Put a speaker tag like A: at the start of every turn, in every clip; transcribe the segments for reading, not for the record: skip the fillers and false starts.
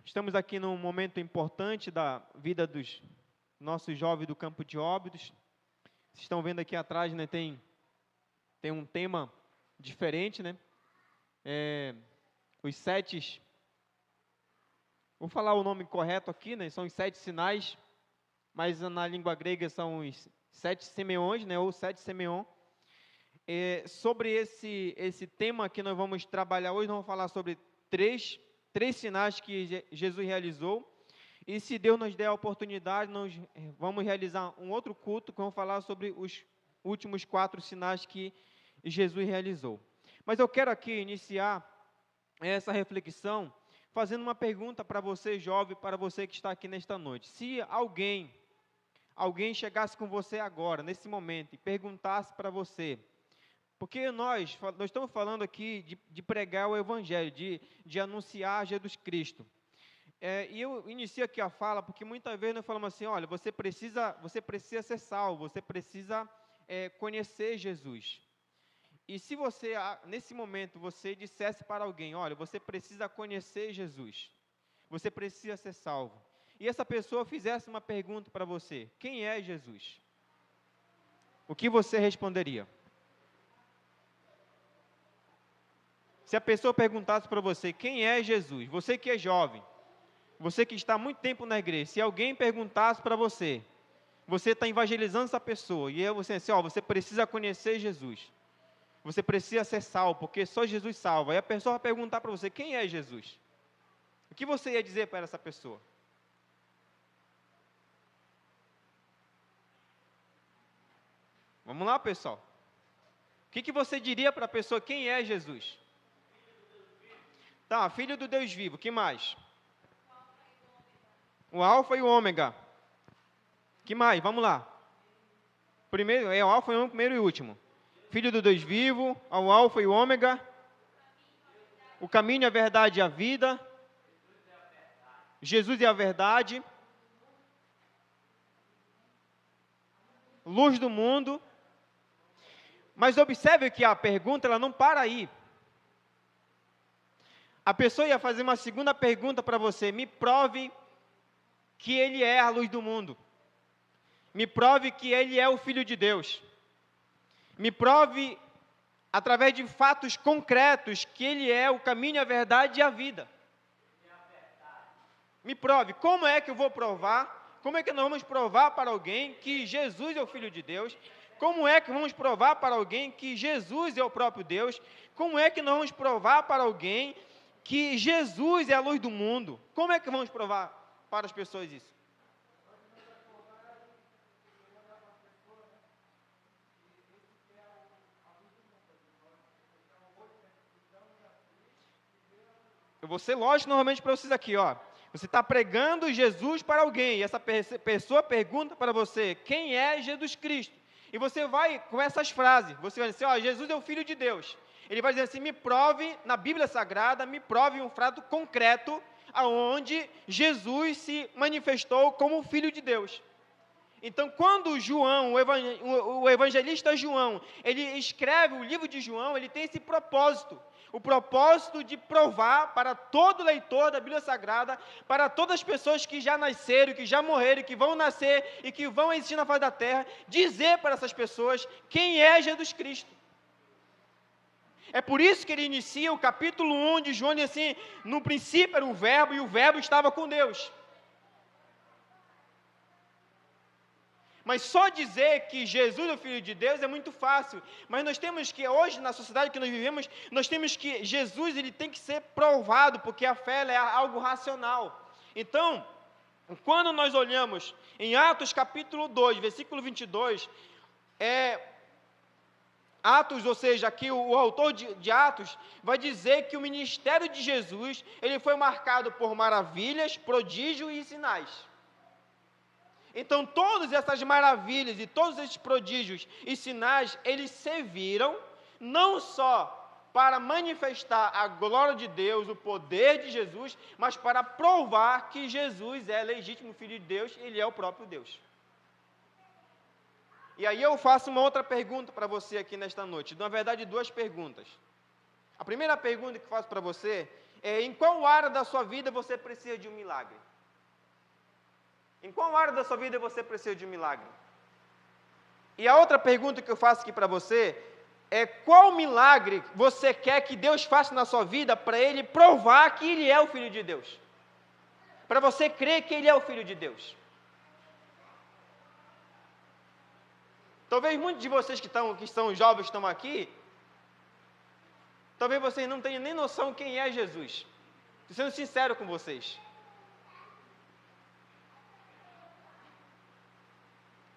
A: Estamos aqui num momento importante da vida dos nossos jovens do Campo de Óbidos. Vocês estão vendo aqui atrás, né, tem um tema diferente, né? Os 7, vou falar o nome correto aqui, né? São os 7 sinais, mas na língua grega são os 7 Simeões, né? Ou 7 Simeon. Sobre esse tema que nós vamos trabalhar hoje, nós vamos falar sobre três sinais que Jesus realizou. E se Deus nos der a oportunidade, nós vamos realizar um outro culto que vamos falar sobre os últimos 4 sinais que Jesus realizou. Mas eu quero aqui iniciar essa reflexão fazendo uma pergunta para você, jovem, para você que está aqui nesta noite. Se alguém chegasse com você agora, nesse momento, e perguntasse para você, porque nós estamos falando aqui de pregar o Evangelho, de anunciar Jesus Cristo. E eu inicio aqui a fala, porque muitas vezes nós falamos assim, olha, você precisa ser salvo, você precisa conhecer Jesus. E se você, nesse momento, você dissesse para alguém, olha, você precisa conhecer Jesus, você precisa ser salvo, e essa pessoa fizesse uma pergunta para você, quem é Jesus? O que você responderia? Se a pessoa perguntasse para você, quem é Jesus? Você que é jovem, você que está há muito tempo na igreja, se alguém perguntasse para você, você está evangelizando essa pessoa, e você assim, você precisa conhecer Jesus, você precisa ser salvo, porque só Jesus salva, e a pessoa vai perguntar para você, quem é Jesus? O que você ia dizer para essa pessoa? Vamos lá, pessoal. O que você diria para a pessoa, quem é Jesus? Tá, filho do Deus vivo, que mais? O alfa e o ômega. Que mais? Vamos lá. Primeiro, o alfa e o ômega, primeiro e último. Filho do Deus vivo, o alfa e o ômega. O caminho, a verdade e a vida. Jesus é a verdade. Luz do mundo. Mas observe que a pergunta, ela não para aí. A pessoa ia fazer uma segunda pergunta para você, me prove que Ele é a luz do mundo. Me prove que Ele é o Filho de Deus. Me prove, através de fatos concretos, que Ele é o caminho, a verdade e a vida. Me prove. Como é que eu vou provar? Como é que nós vamos provar para alguém que Jesus é o Filho de Deus? Como é que vamos provar para alguém que Jesus é o próprio Deus? Como é que nós vamos provar para alguém que Jesus é a luz do mundo? Como é que vamos provar para as pessoas isso? Eu vou ser lógico normalmente para vocês aqui, ó. Você está pregando Jesus para alguém, e essa pessoa pergunta para você, quem é Jesus Cristo? E você vai com essas frases, você vai dizer, Jesus é o Filho de Deus. Ele vai dizer assim, me prove, na Bíblia Sagrada, me prove um fato concreto, aonde Jesus se manifestou como o Filho de Deus. Então, quando João, o evangelista João, ele escreve o livro de João, ele tem esse propósito, o propósito de provar para todo leitor da Bíblia Sagrada, para todas as pessoas que já nasceram, que já morreram, que vão nascer e que vão existir na face da terra, dizer para essas pessoas quem é Jesus Cristo. É por isso que ele inicia o capítulo 1 de João, assim, no princípio era o verbo, e o verbo estava com Deus. Mas só dizer que Jesus é o Filho de Deus é muito fácil. Mas nós temos que, hoje, na sociedade que nós vivemos, nós temos que, Jesus, ele tem que ser provado, porque a fé é algo racional. Então, quando nós olhamos em Atos capítulo 2, versículo 22, Atos, ou seja, aqui o autor de Atos vai dizer que o ministério de Jesus, ele foi marcado por maravilhas, prodígios e sinais. Então, todas essas maravilhas e todos esses prodígios e sinais, eles serviram não só para manifestar a glória de Deus, o poder de Jesus, mas para provar que Jesus é legítimo Filho de Deus, ele é o próprio Deus. E aí eu faço uma outra pergunta para você aqui nesta noite, na verdade 2 perguntas. A primeira pergunta que faço para você Em qual área da sua vida você precisa de um milagre? Em qual área da sua vida você precisa de um milagre? E a outra pergunta que eu faço aqui para você é: qual milagre você quer que Deus faça na sua vida para Ele provar que Ele é o Filho de Deus? Para você crer que Ele é o Filho de Deus? Talvez muitos de vocês que são jovens estão aqui, talvez vocês não tenham nem noção quem é Jesus. Estou sendo sincero com vocês.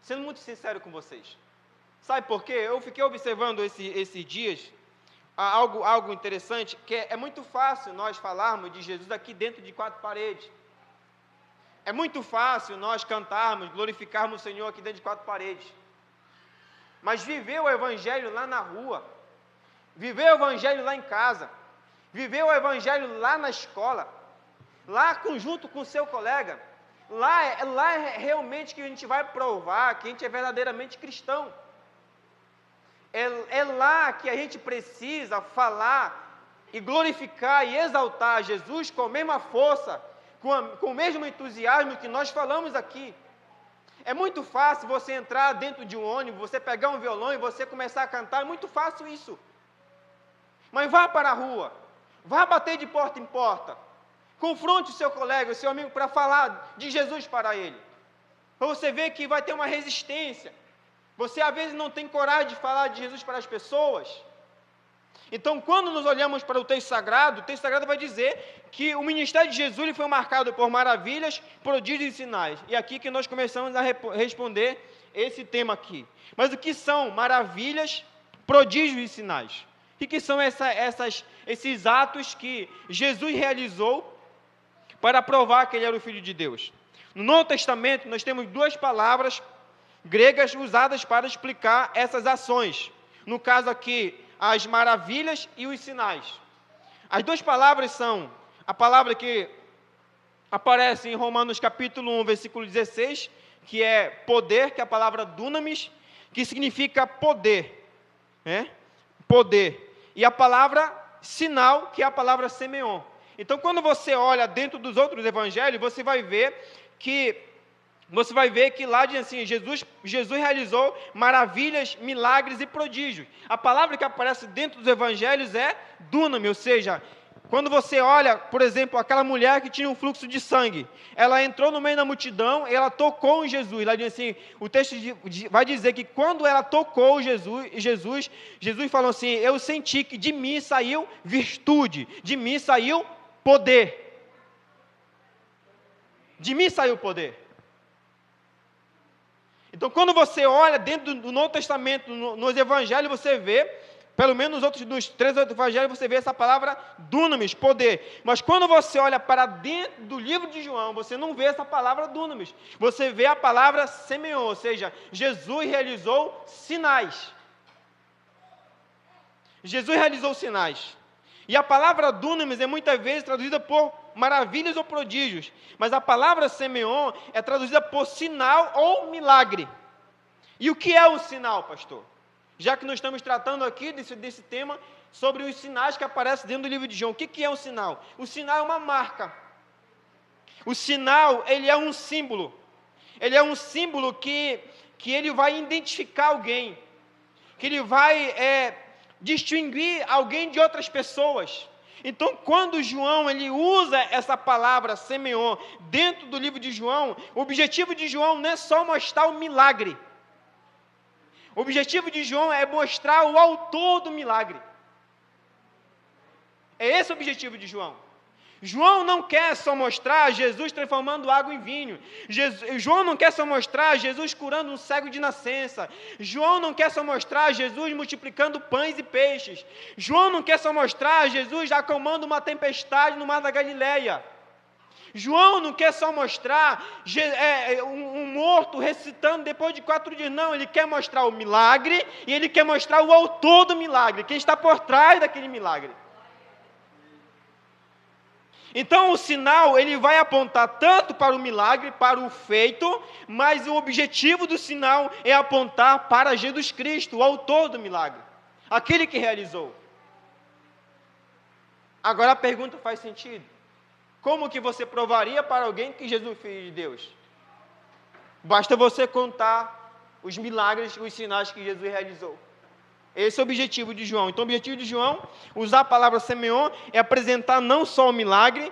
A: Sendo muito sincero com vocês. Sabe por quê? Eu fiquei observando esses dias algo interessante, que é muito fácil nós falarmos de Jesus aqui dentro de quatro paredes. É muito fácil nós cantarmos, glorificarmos o Senhor aqui dentro de quatro paredes. Mas viver o Evangelho lá na rua, viver o Evangelho lá em casa, viver o Evangelho lá na escola, lá junto com o seu colega, lá é realmente que a gente vai provar que a gente é verdadeiramente cristão. É lá que a gente precisa falar e glorificar e exaltar Jesus com a mesma força, com o mesmo entusiasmo que nós falamos aqui. É muito fácil você entrar dentro de um ônibus, você pegar um violão e você começar a cantar, é muito fácil isso. Mas vá para a rua, vá bater de porta em porta, confronte o seu colega, o seu amigo, para falar de Jesus para ele. Para você ver que vai ter uma resistência. Você às vezes não tem coragem de falar de Jesus para as pessoas. Então, quando nos olhamos para o texto sagrado vai dizer que o ministério de Jesus ele foi marcado por maravilhas, prodígios e sinais. E aqui que nós começamos a responder esse tema aqui. Mas o que são maravilhas, prodígios e sinais? O que são esses atos que Jesus realizou para provar que Ele era o Filho de Deus? No Novo Testamento, nós temos duas palavras gregas usadas para explicar essas ações. No caso aqui, as maravilhas e os sinais. As duas palavras são a palavra que aparece em Romanos capítulo 1, versículo 16, que é poder, que é a palavra dunamis, que significa poder, né? Poder. E a palavra sinal, que é a palavra semeon. Então, quando você olha dentro dos outros evangelhos, você vai ver que lá diz assim, Jesus realizou maravilhas, milagres e prodígios. A palavra que aparece dentro dos evangelhos é dunamis, ou seja, quando você olha, por exemplo, aquela mulher que tinha um fluxo de sangue, ela entrou no meio da multidão e ela tocou em Jesus. Lá diz assim, o texto vai dizer que quando ela tocou Jesus falou assim: eu senti que de mim saiu virtude, de mim saiu poder. De mim saiu poder. Então, quando você olha dentro do Novo Testamento, nos evangelhos, você vê, pelo menos nos 3 outros evangelhos, você vê essa palavra dunamis, poder. Mas quando você olha para dentro do livro de João, você não vê essa palavra dunamis. Você vê a palavra semeon, ou seja, Jesus realizou sinais. Jesus realizou sinais. E a palavra dunamis é muitas vezes traduzida por maravilhas ou prodígios, mas a palavra semeon é traduzida por sinal ou milagre. E o que é um sinal, pastor? Já que nós estamos tratando aqui desse tema sobre os sinais que aparecem dentro do livro de João, o que é um sinal? O sinal é uma marca. O sinal, ele é um símbolo. Ele é um símbolo que ele vai identificar alguém, que ele vai distinguir alguém de outras pessoas. Então, quando João ele usa essa palavra semeon dentro do livro de João, o objetivo de João não é só mostrar o milagre. O objetivo de João é mostrar o autor do milagre. É esse o objetivo de João. João não quer só mostrar Jesus transformando água em vinho. João não quer só mostrar Jesus curando um cego de nascença. João não quer só mostrar Jesus multiplicando pães e peixes. João não quer só mostrar Jesus acalmando uma tempestade no mar da Galileia. João não quer só mostrar um morto ressuscitando depois de 4 dias. Não, ele quer mostrar o milagre e ele quer mostrar o autor do milagre, quem está por trás daquele milagre. Então, o sinal, ele vai apontar tanto para o milagre, para o feito, mas o objetivo do sinal é apontar para Jesus Cristo, o autor do milagre, aquele que realizou. Agora a pergunta faz sentido. Como que você provaria para alguém que Jesus é filho de Deus? Basta você contar os milagres, os sinais que Jesus realizou. Esse é o objetivo de João. Então, o objetivo de João, usar a palavra semeion, é apresentar não só o milagre,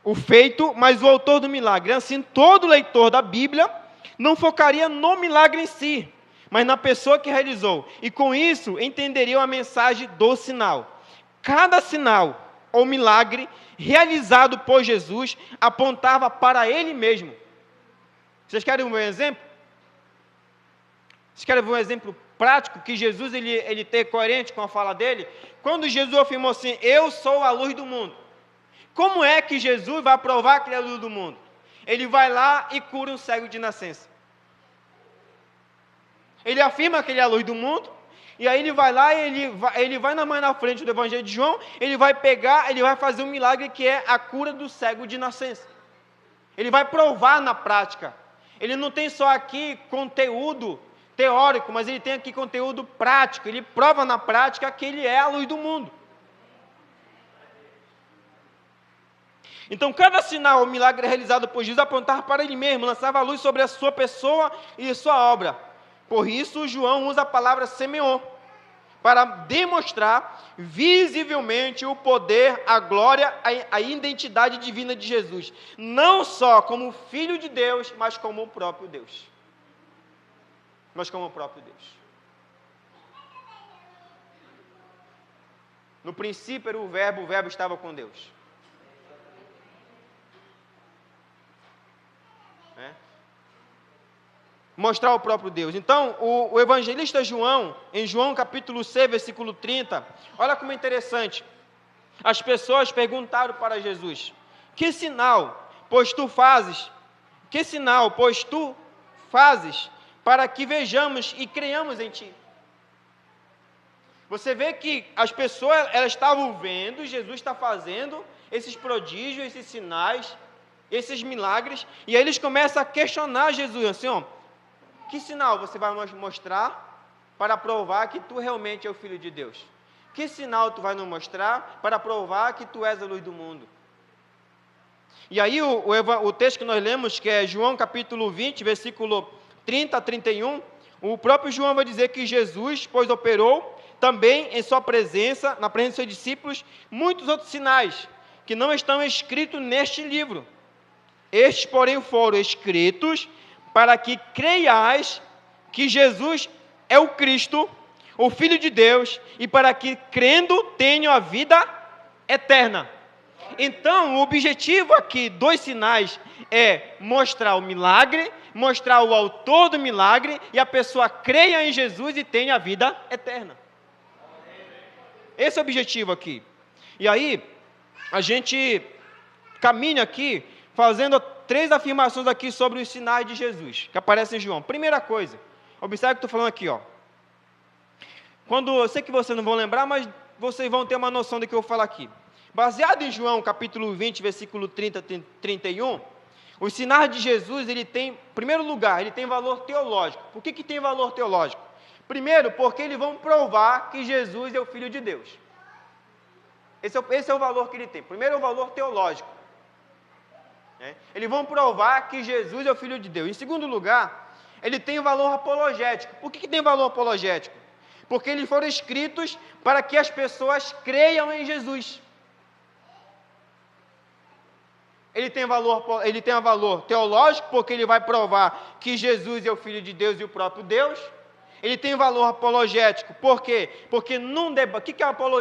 A: o feito, mas o autor do milagre. Assim, todo leitor da Bíblia não focaria no milagre em si, mas na pessoa que realizou. E com isso, entenderiam a mensagem do sinal. Cada sinal ou milagre realizado por Jesus apontava para Ele mesmo. Vocês querem um exemplo? Vocês querem ver um exemplo prático que Jesus ele tem coerente com a fala dele? Quando Jesus afirmou assim, eu sou a luz do mundo. Como é que Jesus vai provar que ele é a luz do mundo? Ele vai lá e cura um cego de nascença. Ele afirma que ele é a luz do mundo, e aí ele vai lá e ele vai mais na frente do Evangelho de João, ele vai fazer um milagre que é a cura do cego de nascença. Ele vai provar na prática. Ele não tem só aqui conteúdo teórico, mas ele tem aqui conteúdo prático. Ele prova na prática que ele é a luz do mundo. Então, cada sinal ou milagre realizado por Jesus apontava para ele mesmo, lançava a luz sobre a sua pessoa e sua obra. Por isso, João usa a palavra semeion, para demonstrar visivelmente o poder, a glória, a identidade divina de Jesus. Não só como Filho de Deus, mas como o próprio Deus. No princípio era o verbo estava com Deus. Mostrar o próprio Deus. Então, o evangelista João, em João capítulo 6, versículo 30, olha como é interessante. As pessoas perguntaram para Jesus, que sinal, pois tu fazes, para que vejamos e creiamos em ti? Você vê que as pessoas, elas estavam vendo, Jesus está fazendo esses prodígios, esses sinais, esses milagres, e aí eles começam a questionar Jesus, assim, ó, que sinal você vai nos mostrar para provar que tu realmente é o Filho de Deus? Que sinal tu vai nos mostrar para provar que tu és a luz do mundo? E aí o texto que nós lemos, que é João capítulo 20, versículo 30 a 31, o próprio João vai dizer que Jesus, pois operou também em sua presença, na presença dos seus discípulos, muitos outros sinais, que não estão escritos neste livro. Estes, porém, foram escritos para que creiais que Jesus é o Cristo, o Filho de Deus, e para que, crendo, tenham a vida eterna. Então, o objetivo aqui dos sinais é mostrar o milagre, mostrar o autor do milagre, e a pessoa creia em Jesus e tenha a vida eterna. Esse é o objetivo aqui. E aí, a gente caminha aqui, fazendo 3 afirmações aqui sobre os sinais de Jesus, que aparecem em João. Primeira coisa, observe o que eu estou falando aqui, ó. Eu sei que vocês não vão lembrar, mas vocês vão ter uma noção do que eu vou falar aqui. Baseado em João, capítulo 20, versículo 30 a 31, os sinais de Jesus, ele tem, em primeiro lugar, ele tem valor teológico. Por que tem valor teológico? Primeiro, porque eles vão provar que Jesus é o Filho de Deus. Esse é o valor que ele tem. Primeiro é o valor teológico. Eles vão provar que Jesus é o Filho de Deus. Em segundo lugar, ele tem o valor apologético. Por que tem valor apologético? Porque eles foram escritos para que as pessoas creiam em Jesus. Ele tem um valor teológico, porque ele vai provar que Jesus é o Filho de Deus e o próprio Deus. Ele tem valor apologético, por quê? Porque num debate,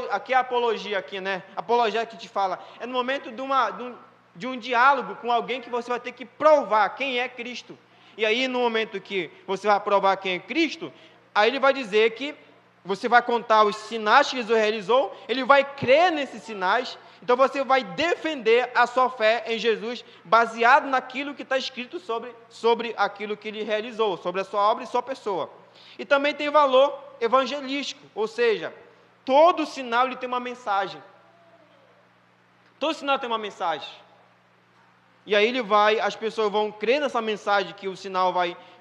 A: aqui é apologia aqui, né? Apologia que te fala, é no momento de um diálogo com alguém que você vai ter que provar quem é Cristo. E aí, no momento que você vai provar quem é Cristo, aí ele vai dizer que você vai contar os sinais que Jesus realizou, ele vai crer nesses sinais, então você vai defender a sua fé em Jesus, baseado naquilo que está escrito sobre aquilo que ele realizou, sobre a sua obra e sua pessoa. E também tem valor evangelístico, ou seja, todo sinal ele tem uma mensagem. Todo sinal tem uma mensagem. E aí as pessoas vão crer nessa mensagem que o sinal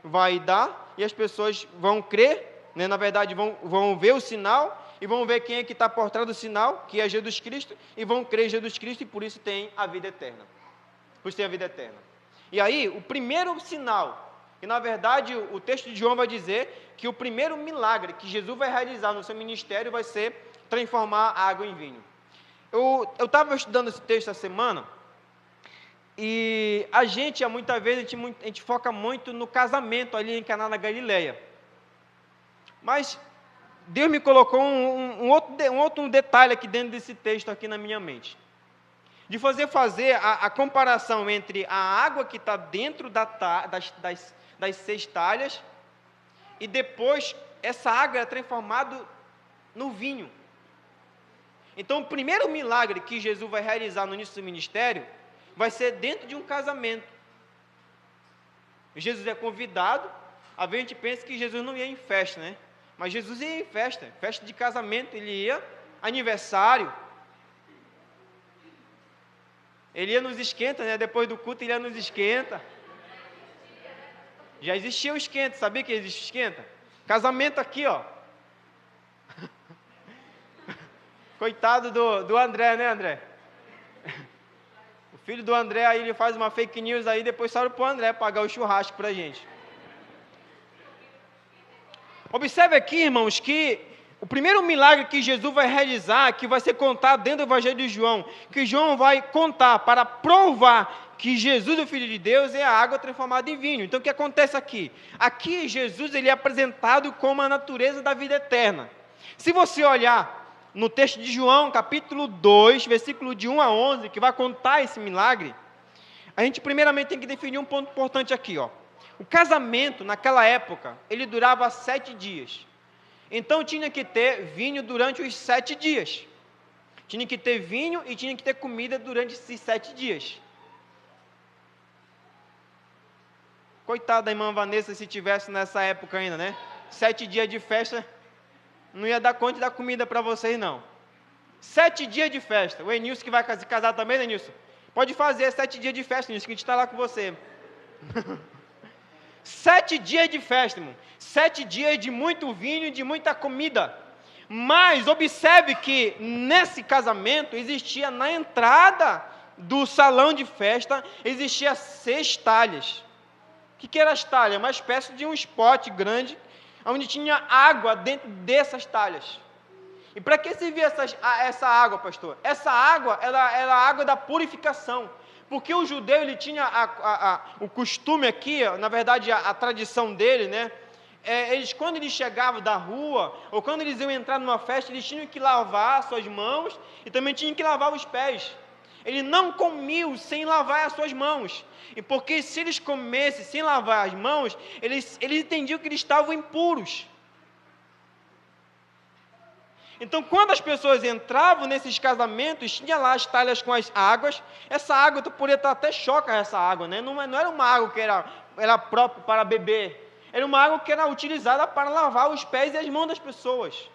A: vai dar, e as pessoas vão crer, né, na verdade vão ver o sinal, e vão ver quem é que está por trás do sinal, que é Jesus Cristo, e vão crer em Jesus Cristo, e por isso tem a vida eterna. Por isso tem a vida eterna. E aí, o primeiro sinal, que na verdade o texto de João vai dizer que o primeiro milagre que Jesus vai realizar no seu ministério vai ser transformar a água em vinho. Eu estava estudando esse texto essa semana, e a gente, muitas vezes, a gente foca muito no casamento ali em Caná da Galileia. Mas Deus me colocou um outro detalhe aqui dentro desse texto aqui na minha mente. De fazer a comparação entre a água que está dentro das 6 talhas, e depois essa água é transformada no vinho. Então, o primeiro milagre que Jesus vai realizar no início do ministério vai ser dentro de um casamento. Jesus é convidado. Às vezes a gente pensa que Jesus não ia em festa, né? Mas Jesus ia em festa de casamento, ele ia, aniversário. Ele ia nos esquenta, né? Depois do culto ele ia nos esquenta. Já existia o esquenta, sabia que existe o esquenta? Casamento aqui, ó. Coitado do André, né, André? O filho do André aí, ele faz uma fake news aí, depois sobe para o André pagar o churrasco para a gente. Observe aqui, irmãos, que o primeiro milagre que Jesus vai realizar, que vai ser contado dentro do Evangelho de João, que João vai contar para provar que Jesus, o Filho de Deus, é a água transformada em vinho. Então, o que acontece aqui? Aqui, Jesus ele é apresentado como a natureza da vida eterna. Se você olhar no texto de João, capítulo 2, versículo de 1 a 11, que vai contar esse milagre, a gente primeiramente tem que definir um ponto importante aqui, ó. O casamento, naquela época, ele durava 7 dias. Então, tinha que ter vinho durante os 7 dias. Tinha que ter vinho e tinha que ter comida durante esses 7 dias. Coitada da irmã Vanessa, se tivesse nessa época ainda, né? 7 dias de festa, não ia dar conta de dar comida para vocês, não. 7 dias de festa. O Enilson que vai se casar também, né, Enilson? Pode fazer 7 dias de festa, Enilson, que a gente está lá com você. 7 dias de festa, irmão. 7 dias de muito vinho e de muita comida. Mas observe que nesse casamento existia na entrada do salão de festa, existia 6 talhas. O que era as talhas? Uma espécie de um pote grande, onde tinha água dentro dessas talhas. E para que servia essa água, pastor? Essa água era a água da purificação. Porque o judeu, ele tinha o costume aqui, na verdade a tradição dele, né? Quando eles chegavam da rua, ou quando eles iam entrar numa festa, eles tinham que lavar suas mãos e também tinham que lavar os pés. Eles não comiam sem lavar as suas mãos. E porque se eles comessem sem lavar as mãos, eles entendiam que eles estavam impuros. Então, quando as pessoas entravam nesses casamentos, tinha lá as talhas com as águas. Essa água, tu poderia estar até choca essa água, né? Não era uma água que era própria para beber. Era uma água que era utilizada para lavar os pés e as mãos das pessoas.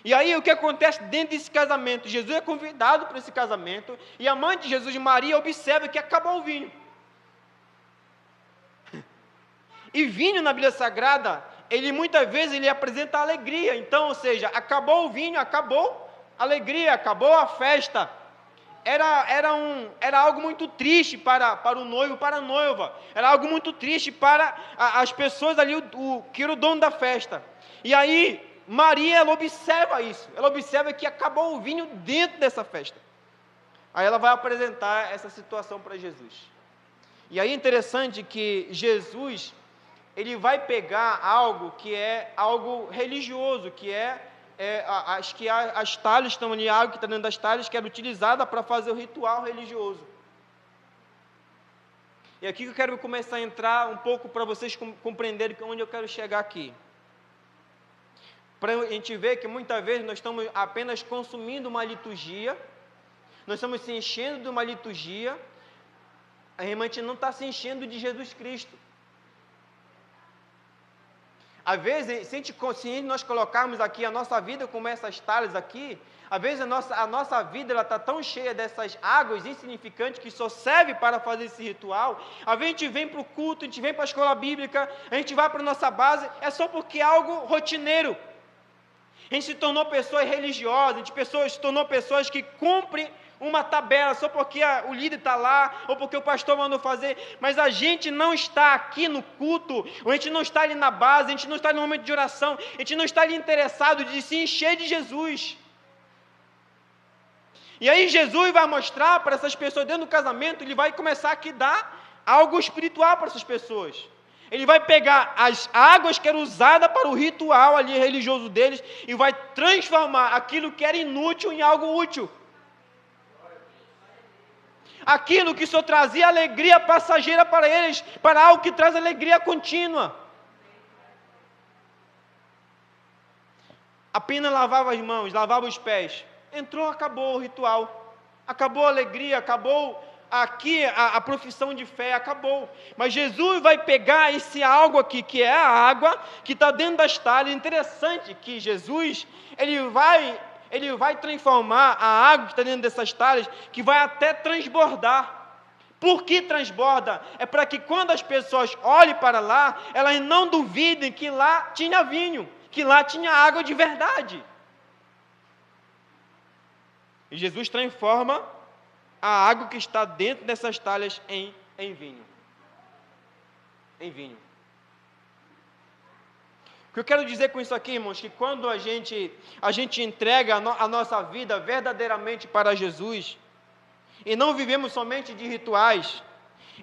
A: E aí, o que acontece dentro desse casamento? Jesus é convidado para esse casamento, e a mãe de Jesus, Maria, observa que acabou o vinho. E vinho na Bíblia Sagrada, ele muitas vezes ele apresenta alegria. Então, ou seja, acabou o vinho, acabou a alegria, acabou a festa. Era algo muito triste para o noivo, para a noiva. Era algo muito triste para as pessoas ali, que era o dono da festa. E aí, Maria, ela observa isso. Ela observa que acabou o vinho dentro dessa festa. Aí ela vai apresentar essa situação para Jesus. E aí é interessante que Jesus, ele vai pegar algo que é algo religioso, que as talhas estão ali, a água que está dentro das talhas, que era utilizada para fazer o ritual religioso. E aqui que eu quero começar a entrar um pouco para vocês compreenderem onde eu quero chegar aqui. Para a gente ver que muitas vezes nós estamos apenas consumindo uma liturgia, nós estamos se enchendo de uma liturgia, a gente não está se enchendo de Jesus Cristo. Às vezes, se nós colocarmos aqui a nossa vida como essas talhas aqui, às vezes a nossa vida está tão cheia dessas águas insignificantes que só serve para fazer esse ritual. Às vezes a gente vem para o culto, a gente vem para a escola bíblica, a gente vai para a nossa base, é só porque é algo rotineiro. A gente se tornou pessoas religiosas, a gente se tornou pessoas que cumprem uma tabela só porque o líder está lá, ou porque o pastor mandou fazer, mas a gente não está aqui no culto, ou a gente não está ali na base, a gente não está no momento de oração, a gente não está ali interessado de se encher de Jesus. E aí Jesus vai mostrar para essas pessoas dentro do casamento, ele vai começar aqui a dar algo espiritual para essas pessoas. Ele vai pegar as águas que eram usadas para o ritual ali religioso deles e vai transformar aquilo que era inútil em algo útil. Aquilo que só trazia alegria passageira para eles, para algo que traz alegria contínua. Apenas lavava as mãos, lavava os pés. Entrou, acabou o ritual. Acabou a alegria, acabou aqui a profissão de fé, acabou. Mas Jesus vai pegar esse algo aqui, que é a água, que está dentro das talhas. Interessante que Jesus, ele vai transformar a água que está dentro dessas talhas, que vai até transbordar. Por que transborda? É para que quando as pessoas olhem para lá, elas não duvidem que lá tinha vinho, que lá tinha água de verdade. E Jesus transforma a água que está dentro dessas talhas em vinho. Em vinho. O que eu quero dizer com isso aqui, irmãos, que quando a gente entrega a nossa vida verdadeiramente para Jesus, e não vivemos somente de rituais,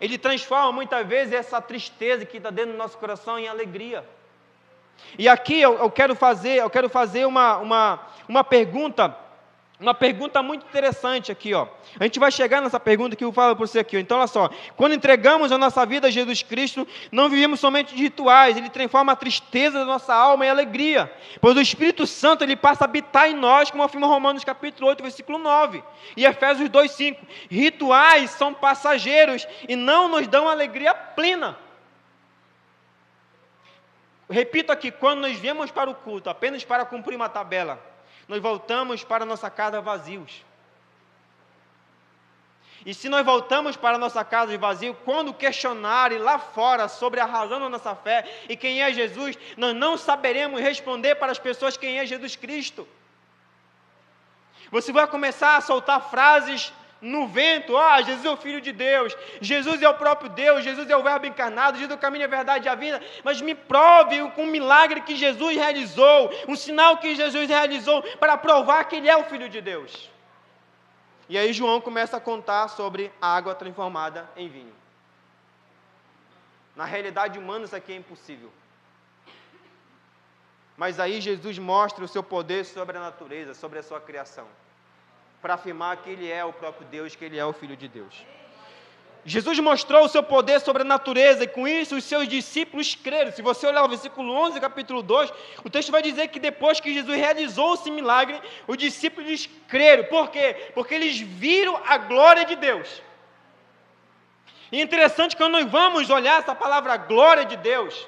A: Ele transforma muitas vezes essa tristeza que está dentro do nosso coração em alegria. E aqui eu quero fazer uma pergunta muito interessante aqui, ó. A gente vai chegar nessa pergunta que eu falo para você aqui, ó. Então, olha só, quando entregamos a nossa vida a Jesus Cristo, não vivemos somente de rituais, Ele transforma a tristeza da nossa alma em alegria, pois o Espírito Santo, Ele passa a habitar em nós, como afirma Romanos capítulo 8, versículo 9, e Efésios 2, 5, rituais são passageiros e não nos dão alegria plena. Repito aqui, quando nós viemos para o culto apenas para cumprir uma tabela, nós voltamos para nossa casa vazios. E se nós voltamos para nossa casa vazio, quando questionarem lá fora sobre a razão da nossa fé e quem é Jesus, nós não saberemos responder para as pessoas quem é Jesus Cristo. Você vai começar a soltar frases no vento: Jesus é o Filho de Deus, Jesus é o próprio Deus, Jesus é o Verbo encarnado, Jesus é o caminho, a verdade e a vida. Mas me prove um milagre que Jesus realizou, um sinal que Jesus realizou para provar que Ele é o Filho de Deus. E aí João começa a contar sobre a água transformada em vinho. Na realidade humana isso aqui é impossível. Mas aí Jesus mostra o seu poder sobre a natureza, sobre a sua criação, para afirmar que Ele é o próprio Deus, que Ele é o Filho de Deus. Jesus mostrou o seu poder sobre a natureza, e com isso os seus discípulos creram. Se você olhar o versículo 11, capítulo 2, o texto vai dizer que depois que Jesus realizou esse milagre, os discípulos creram. Por quê? Porque eles viram a glória de Deus. E é interessante quando nós vamos olhar essa palavra glória de Deus.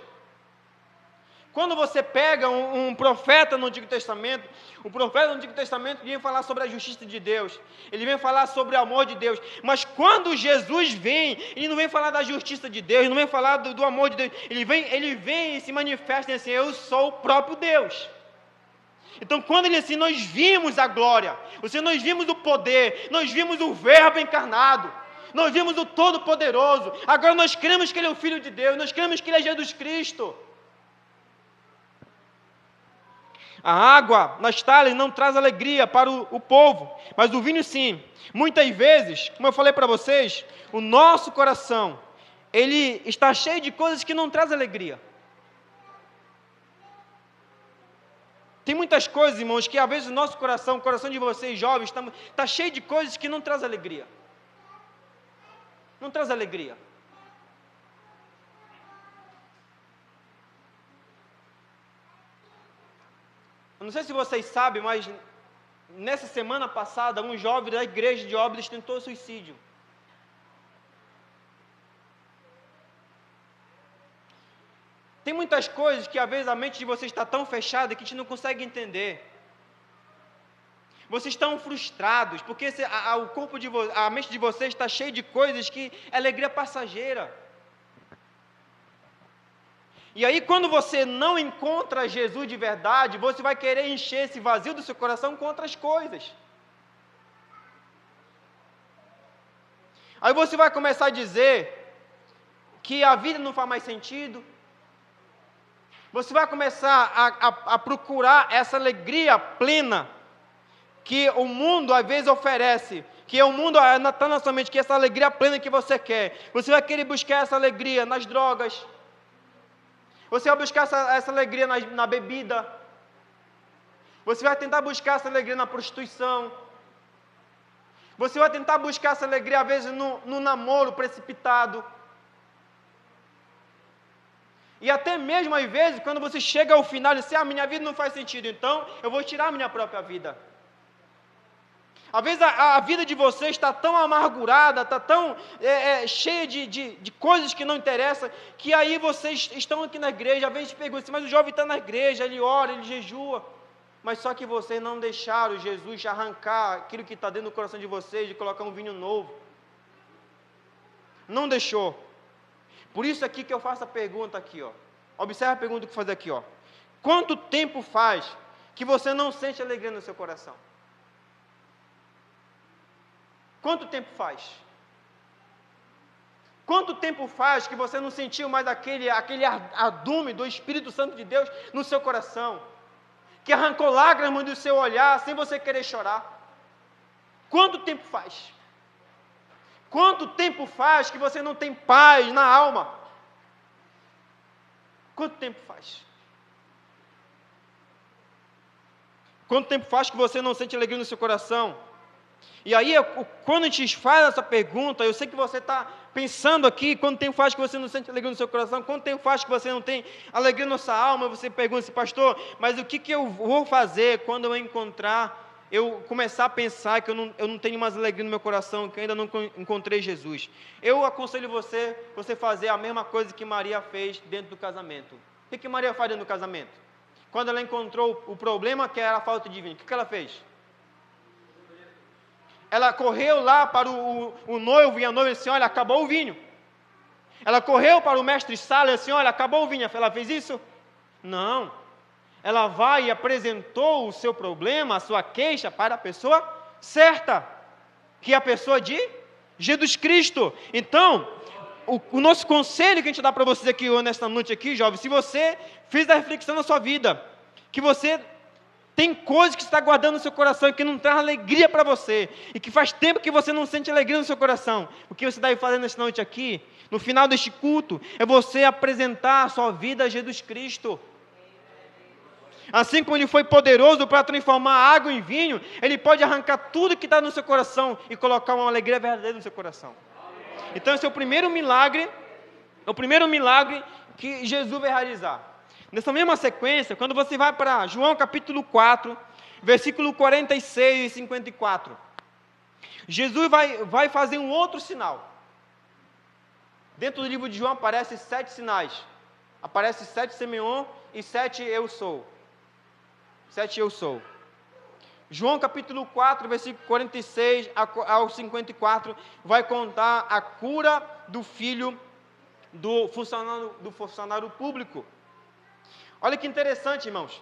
A: Quando você pega um profeta no Antigo Testamento, o profeta no Antigo Testamento vem falar sobre a justiça de Deus, ele vem falar sobre o amor de Deus, mas quando Jesus vem, ele não vem falar da justiça de Deus, não vem falar do amor de Deus, ele vem e se manifesta assim: eu sou o próprio Deus. Então quando ele assim, nós vimos a glória, nós vimos o poder, nós vimos o Verbo encarnado, nós vimos o Todo-Poderoso, agora nós cremos que Ele é o Filho de Deus, nós cremos que Ele é Jesus Cristo. A água nas talhas não traz alegria para o povo, mas o vinho sim. Muitas vezes, como eu falei para vocês, o nosso coração, ele está cheio de coisas que não trazem alegria. Tem muitas coisas, irmãos, que às vezes o nosso coração, o coração de vocês jovens, está cheio de coisas que não trazem alegria. Não traz alegria. Não sei se vocês sabem, mas nessa semana passada, um jovem da igreja de Óbidos tentou suicídio. Tem muitas coisas que às vezes a mente de vocês está tão fechada que a gente não consegue entender. Vocês estão frustrados, porque a mente de vocês está cheia de coisas que é alegria passageira. E aí, quando você não encontra Jesus de verdade, você vai querer encher esse vazio do seu coração com outras coisas. Aí você vai começar a dizer que a vida não faz mais sentido. Você vai começar a procurar essa alegria plena que o mundo às vezes oferece, que o mundo está na sua mente, que é essa alegria plena que você quer. Você vai querer buscar essa alegria nas drogas. Você vai buscar essa alegria na bebida. Você vai tentar buscar essa alegria na prostituição. Você vai tentar buscar essa alegria, às vezes, no namoro precipitado. E até mesmo, às vezes, quando você chega ao final e diz assim, minha vida não faz sentido, então eu vou tirar a minha própria vida. Às vezes a vida de vocês está tão amargurada, está tão cheia de coisas que não interessam, que aí vocês estão aqui na igreja, às vezes perguntam assim, mas o jovem está na igreja, ele ora, ele jejua, mas só que vocês não deixaram Jesus arrancar aquilo que está dentro do coração de vocês, de colocar um vinho novo. Não deixou. Por isso aqui que eu faço a pergunta aqui, ó. Observe a pergunta que eu vou fazer aqui, ó. Quanto tempo faz que você não sente alegria no seu coração? Quanto tempo faz? Quanto tempo faz que você não sentiu mais aquele ardume do Espírito Santo de Deus no seu coração? Que arrancou lágrimas do seu olhar sem você querer chorar? Quanto tempo faz? Quanto tempo faz que você não tem paz na alma? Quanto tempo faz? Quanto tempo faz que você não sente alegria no seu coração? E aí, quando a gente faz essa pergunta, eu sei que você está pensando aqui, quanto tempo faz que você não sente alegria no seu coração? Quanto tempo faz que você não tem alegria na sua alma? Você pergunta assim, pastor, mas o que eu vou fazer quando eu começar a pensar que eu não tenho mais alegria no meu coração, que eu ainda não encontrei Jesus? Eu aconselho você fazer a mesma coisa que Maria fez dentro do casamento. O que Maria faz dentro do casamento? Quando ela encontrou o problema que era a falta de vinho, o que ela fez? Ela correu lá para o noivo e a noiva e disse, olha, acabou o vinho. Ela correu para o mestre Sala e disse, olha, acabou o vinho. Ela fez isso? Não. Ela vai e apresentou o seu problema, a sua queixa para a pessoa certa, que é a pessoa de Jesus Cristo. Então, o nosso conselho que a gente dá para vocês aqui nesta noite aqui, jovem, se você fez a reflexão na sua vida, que você tem coisas que você está guardando no seu coração e que não traz alegria para você, e que faz tempo que você não sente alegria no seu coração, o que você está fazendo nesta noite aqui, no final deste culto, é você apresentar a sua vida a Jesus Cristo. Assim como Ele foi poderoso para transformar água em vinho, Ele pode arrancar tudo que está no seu coração e colocar uma alegria verdadeira no seu coração. Então esse é o primeiro milagre que Jesus vai realizar. Nessa mesma sequência, quando você vai para João capítulo 4, versículo 46 e 54, Jesus vai fazer um outro sinal. Dentro do livro de João aparecem 7 sinais. Aparece 7 Simeon e 7 eu sou. 7 eu sou. João capítulo 4, versículo 46 ao 54, vai contar a cura do filho do funcionário público. Olha que interessante, irmãos.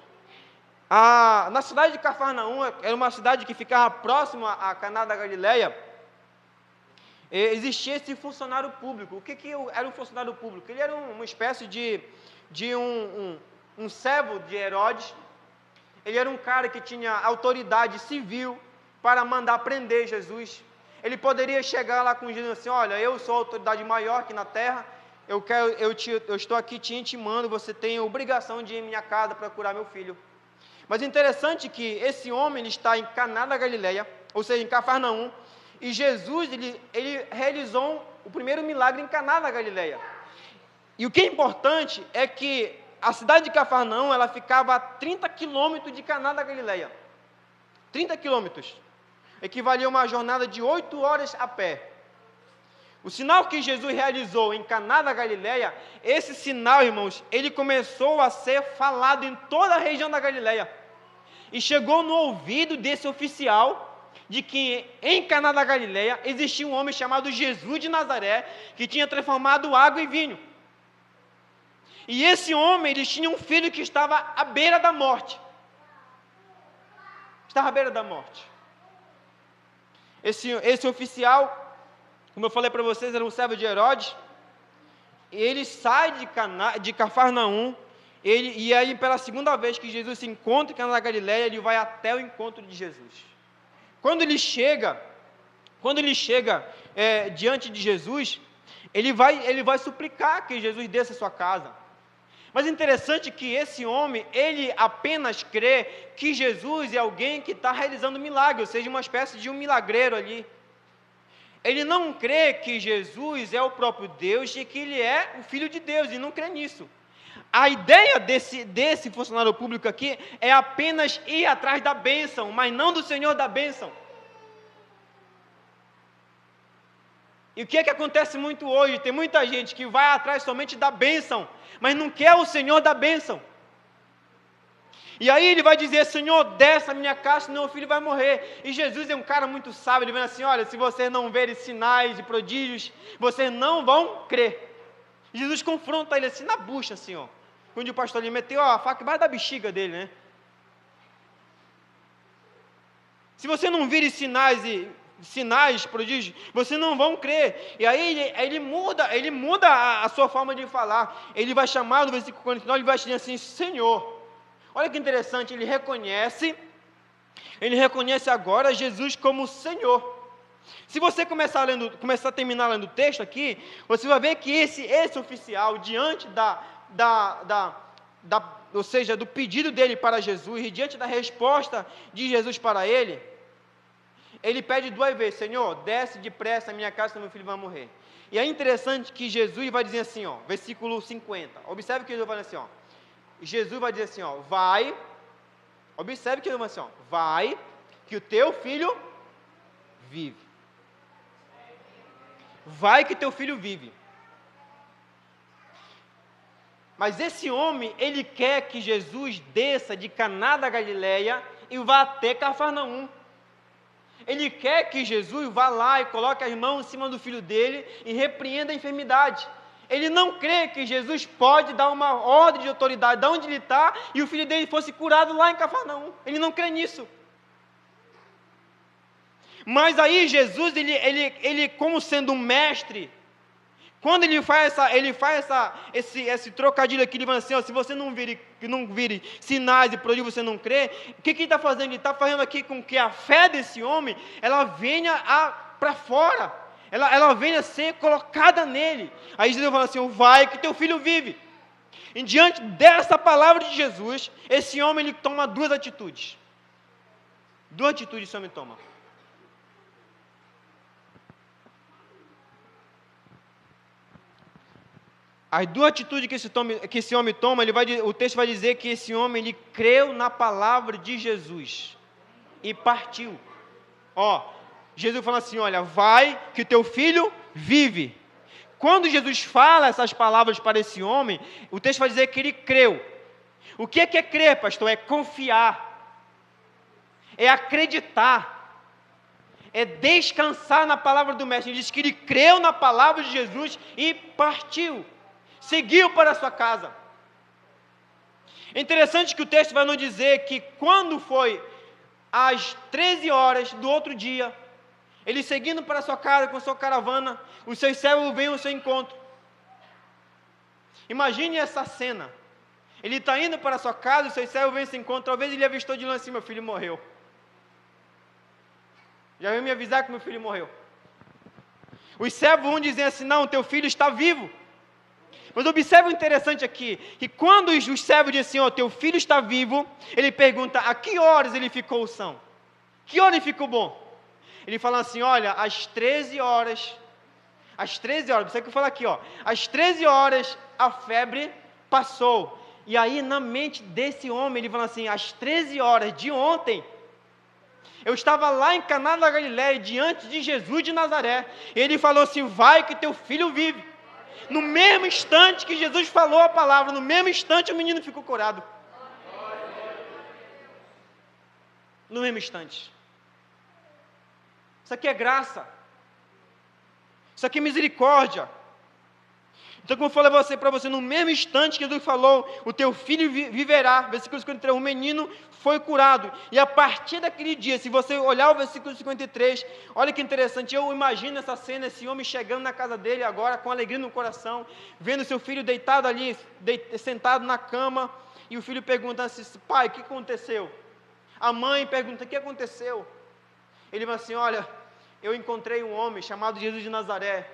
A: Na cidade de Cafarnaum, era uma cidade que ficava próxima a Caná da Galileia, existia esse funcionário público. O que era um funcionário público? Ele era uma espécie de um servo de Herodes. Ele era um cara que tinha autoridade civil para mandar prender Jesus. Ele poderia chegar lá com Jesus assim, olha, eu sou a autoridade maior aqui na terra, eu estou aqui te intimando, você tem a obrigação de ir em minha casa para curar meu filho. Mas é interessante que esse homem ele está em Caná da Galileia, ou seja, em Cafarnaum, e Jesus ele realizou o primeiro milagre em Caná da Galileia. E o que é importante é que a cidade de Cafarnaum, ela ficava a 30 quilômetros de Caná da Galileia. 30 quilômetros. Equivalia a uma jornada de 8 horas a pé. O sinal que Jesus realizou em Caná da Galileia, esse sinal, irmãos, ele começou a ser falado em toda a região da Galileia. E chegou no ouvido desse oficial de que em Caná da Galileia existia um homem chamado Jesus de Nazaré, que tinha transformado água em vinho. E esse homem, ele tinha um filho que estava à beira da morte. Estava à beira da morte. Esse oficial, como eu falei para vocês, era um servo de Herodes. Ele sai de Cafarnaum, e aí pela segunda vez que Jesus se encontra em Caná da Galileia, ele vai até o encontro de Jesus. Quando ele chega diante de Jesus, ele vai suplicar que Jesus desça à sua casa. Mas é interessante que esse homem, ele apenas crê que Jesus é alguém que está realizando milagre, ou seja, uma espécie de um milagreiro ali. Ele não crê que Jesus é o próprio Deus e que ele é o Filho de Deus, e não crê nisso. A ideia desse funcionário público aqui é apenas ir atrás da bênção, mas não do Senhor da bênção. E o que é que acontece muito hoje? Tem muita gente que vai atrás somente da bênção, mas não quer o Senhor da bênção. E aí ele vai dizer: Senhor, desce a minha casa, senão o filho vai morrer. E Jesus é um cara muito sábio, ele vai assim: olha, se vocês não verem sinais e prodígios, vocês não vão crer. Jesus confronta ele assim na bucha, assim, ó. Quando o pastor ali meteu a faca embaixo da bexiga dele, né? Se você não virem sinais, prodígios, vocês não vão crer. E aí ele muda a sua forma de falar. Ele vai chamar no versículo 49, ele vai dizer assim: Senhor. Olha que interessante, ele reconhece agora Jesus como Senhor. Se você começar a terminar lendo o texto aqui, você vai ver que esse oficial, diante ou seja, do pedido dele para Jesus, e diante da resposta de Jesus para ele pede 2 vezes: Senhor, desce depressa a minha casa, senão meu filho vai morrer. E é interessante que Jesus vai dizer assim, ó, versículo 50, observe que Jesus vai dizer assim, ó, Jesus vai dizer assim, ó, vai, observe que ele vai dizer assim, ó, vai, que o teu filho vive. Vai que teu filho vive. Mas esse homem, ele quer que Jesus desça de Caná da Galileia e vá até Cafarnaum. Ele quer que Jesus vá lá e coloque as mãos em cima do filho dele e repreenda a enfermidade. Ele não crê que Jesus pode dar uma ordem de autoridade de onde ele está e o filho dele fosse curado lá em Cafarnaum. Ele não crê nisso. Mas aí Jesus, ele como sendo um mestre, quando ele faz esse trocadilho aqui, ele vai assim, ó, se você não vire sinais e prodígios, você não crê, o que ele está fazendo? Ele está fazendo aqui com que a fé desse homem, ela venha para fora, ela venha a ser colocada nele. Aí Jesus fala assim, vai que teu filho vive. E diante dessa palavra de Jesus, esse homem ele toma 2 atitudes. 2 atitudes esse homem toma. As 2 atitudes que esse homem toma, o texto vai dizer que esse homem ele creu na palavra de Jesus e partiu. Ó, Jesus fala assim, olha, vai que teu filho vive. Quando Jesus fala essas palavras para esse homem, o texto vai dizer que ele creu. O que é crer, pastor? É confiar, é acreditar, é descansar na palavra do mestre. Ele diz que ele creu na palavra de Jesus e partiu. Seguiu para a sua casa. É interessante que o texto vai nos dizer que quando foi às 13 horas do outro dia, ele seguindo para a sua casa com a sua caravana, os seus servos vêm ao seu encontro. Imagine essa cena. Ele está indo para a sua casa, os seus servos vêm ao seu encontro, talvez ele avistou de longe assim, meu filho morreu. Já veio me avisar que meu filho morreu. Os servos vão dizer assim, não, teu filho está vivo. Mas observe o interessante aqui, que quando os servos dizem assim, ó, teu filho está vivo, ele pergunta, a que horas ele ficou são? Que hora ele ficou bom? Ele fala assim, olha, às 13 horas, você que fala aqui, ó, às 13 horas a febre passou. E aí na mente desse homem, ele fala assim, às 13 horas de ontem, eu estava lá em Caná da Galileia, diante de Jesus de Nazaré, e ele falou assim, vai que teu filho vive. No mesmo instante que Jesus falou a palavra, no mesmo instante o menino ficou curado. No mesmo instante. Isso aqui é graça. Isso aqui é misericórdia. Então, como eu falei para você, no mesmo instante que Jesus falou, o teu filho viverá, versículo 53, o menino foi curado. E a partir daquele dia, se você olhar o versículo 53, olha que interessante, eu imagino essa cena, esse homem chegando na casa dele agora, com alegria no coração, vendo seu filho deitado ali, sentado na cama, e o filho pergunta assim, pai, o que aconteceu? A mãe pergunta, o que aconteceu? Ele vai assim, olha, eu encontrei um homem chamado Jesus de Nazaré,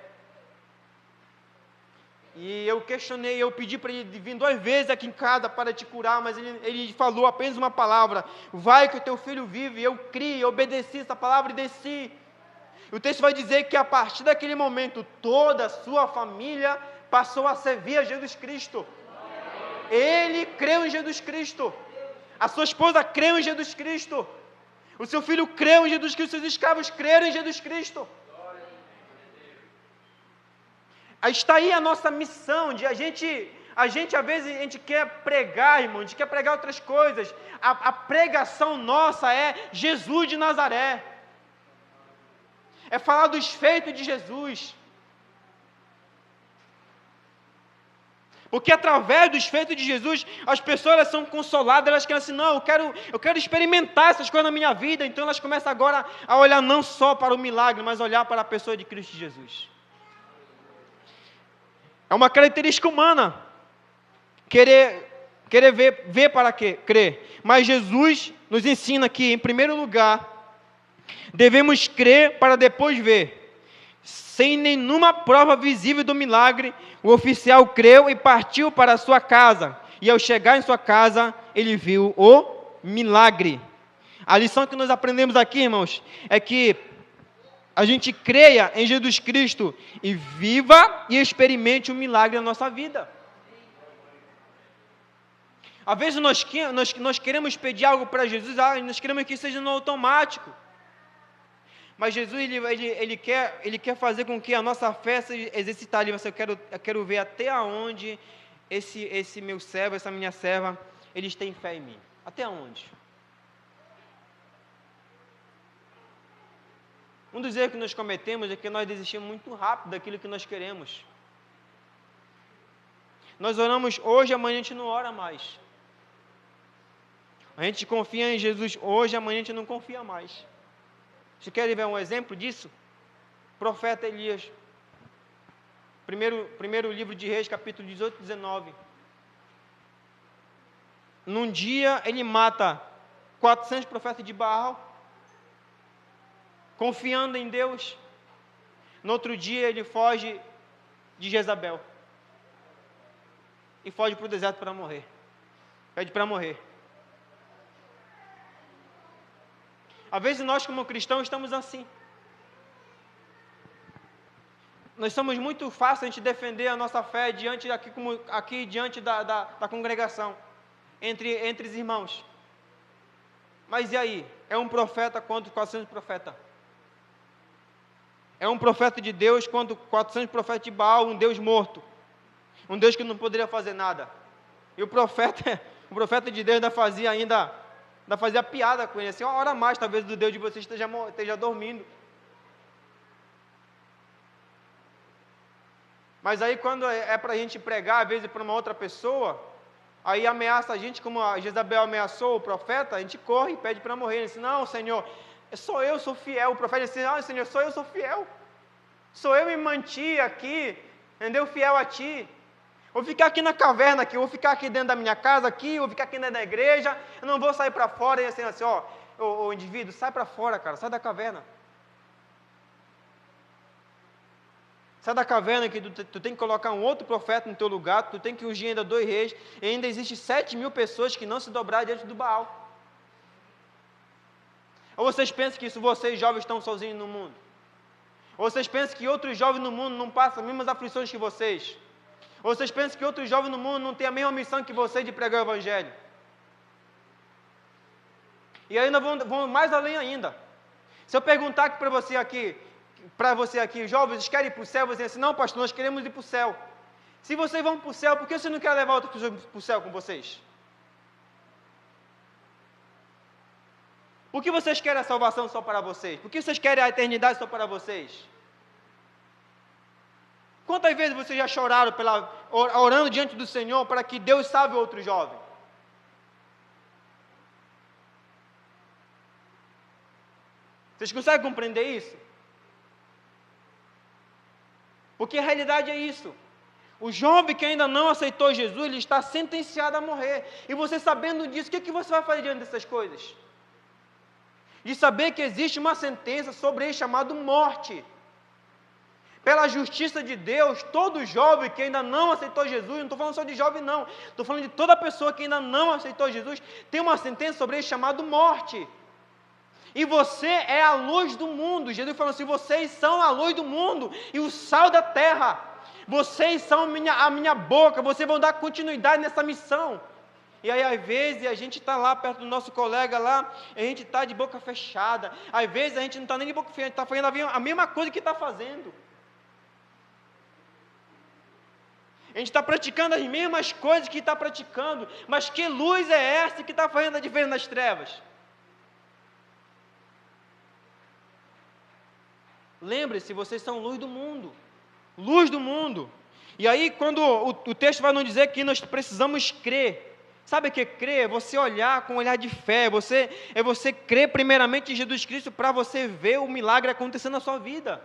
A: e eu questionei, eu pedi para ele vir 2 vezes aqui em casa para te curar, mas ele falou apenas uma palavra, vai que o teu filho vive. Eu criei, obedeci essa palavra e desci. O texto vai dizer que a partir daquele momento, toda a sua família passou a servir a Jesus Cristo. Ele creu em Jesus Cristo, a sua esposa creu em Jesus Cristo, o seu filho creu em Jesus Cristo, seus escravos creram em Jesus Cristo. Aí está aí a nossa missão, de a gente às vezes, a gente quer pregar, irmão, a gente quer pregar outras coisas. A pregação nossa é Jesus de Nazaré. É falar dos feitos de Jesus. Porque através dos feitos de Jesus, as pessoas elas são consoladas, elas querem assim, não, eu quero experimentar essas coisas na minha vida. Então elas começam agora a olhar não só para o milagre, mas olhar para a pessoa de Cristo Jesus. É uma característica humana, querer ver para quê? Crer. Mas Jesus nos ensina que, em primeiro lugar, devemos crer para depois ver. Sem nenhuma prova visível do milagre, o oficial creu e partiu para a sua casa. E ao chegar em sua casa, ele viu o milagre. A lição que nós aprendemos aqui, irmãos, é que a gente creia em Jesus Cristo e viva e experimente o milagre na nossa vida. Às vezes nós queremos pedir algo para Jesus, nós queremos que seja no automático. Mas Jesus ele quer fazer com que a nossa fé seja exercitar ali. Eu quero ver até onde esse meu servo, essa minha serva, eles têm fé em mim. Até onde? Um dos erros que nós cometemos é que nós desistimos muito rápido daquilo que nós queremos. Nós oramos hoje, amanhã a gente não ora mais. A gente confia em Jesus hoje, amanhã a gente não confia mais. Você quer ver um exemplo disso? Profeta Elias. Primeiro livro de Reis, capítulo 18 e 19. Num dia ele mata 400 profetas de Baal, confiando em Deus. No outro dia ele foge de Jezabel. E foge para o deserto para morrer. Pede para morrer. Às vezes nós como cristãos estamos assim. Nós somos muito fácil a gente defender a nossa fé aqui diante da congregação, entre os irmãos. Mas e aí? É um profeta contra 400 profetas. É um profeta de Deus contra 400 profetas de Baal, um Deus morto. Um Deus que não poderia fazer nada. E o profeta de Deus ainda fazia piada com ele, assim, uma hora mais, talvez o Deus de vocês esteja dormindo. Mas aí quando é para a gente pregar, às vezes para uma outra pessoa, aí ameaça a gente, como a Jezabel ameaçou o profeta, a gente corre e pede para morrer. Ele diz, não, Senhor, só eu sou fiel. O profeta diz, não, Senhor, só eu sou fiel. Sou eu me manti aqui, entendeu? Fiel a Ti. Vou ficar aqui na caverna, vou ficar aqui dentro da minha casa, vou ficar aqui dentro da igreja, eu não vou sair para fora. E assim, o indivíduo, sai para fora, cara, sai da caverna. Sai da caverna que tu tem que colocar um outro profeta no teu lugar, tu tem que ungir ainda 2 reis, e ainda existe 7.000 pessoas que não se dobraram diante do Baal. Ou vocês pensam que isso vocês jovens estão sozinhos no mundo? Ou vocês pensam que outros jovens no mundo não passam as mesmas aflições que vocês? Ou vocês pensam que outros jovens no mundo não têm a mesma missão que vocês de pregar o Evangelho? E ainda vão mais além ainda. Se eu perguntar aqui para você aqui, jovens, vocês querem ir para o céu? Vocês dizem assim, não, pastor, nós queremos ir para o céu. Se vocês vão para o céu, por que você não quer levar outras pessoas para o céu com vocês? Por que vocês querem a salvação só para vocês? Por que vocês querem a eternidade só para vocês? Quantas vezes vocês já choraram orando diante do Senhor para que Deus salve outro jovem? Vocês conseguem compreender isso? Porque a realidade é isso. O jovem que ainda não aceitou Jesus, ele está sentenciado a morrer. E você sabendo disso, o que você vai fazer diante dessas coisas? De saber que existe uma sentença sobre ele chamado morte. Pela justiça de Deus, todo jovem que ainda não aceitou Jesus, não estou falando só de jovem não, estou falando de toda pessoa que ainda não aceitou Jesus, tem uma sentença sobre ele chamado morte. E você é a luz do mundo. Jesus falou assim: vocês são a luz do mundo e o sal da terra. Vocês são a minha boca, vocês vão dar continuidade nessa missão. E aí, às vezes, a gente está lá perto do nosso colega lá, a gente está de boca fechada. Às vezes, a gente não está nem de boca fechada, a gente está fazendo a mesma coisa que está fazendo. A gente está praticando as mesmas coisas que está praticando, mas que luz é essa que está fazendo a diferença nas trevas? Lembre-se, vocês são luz do mundo. Luz do mundo. E aí, quando o texto vai nos dizer que nós precisamos crer. Sabe o que é crer? É você olhar com um olhar de fé. É você crer primeiramente em Jesus Cristo para você ver o milagre acontecendo na sua vida.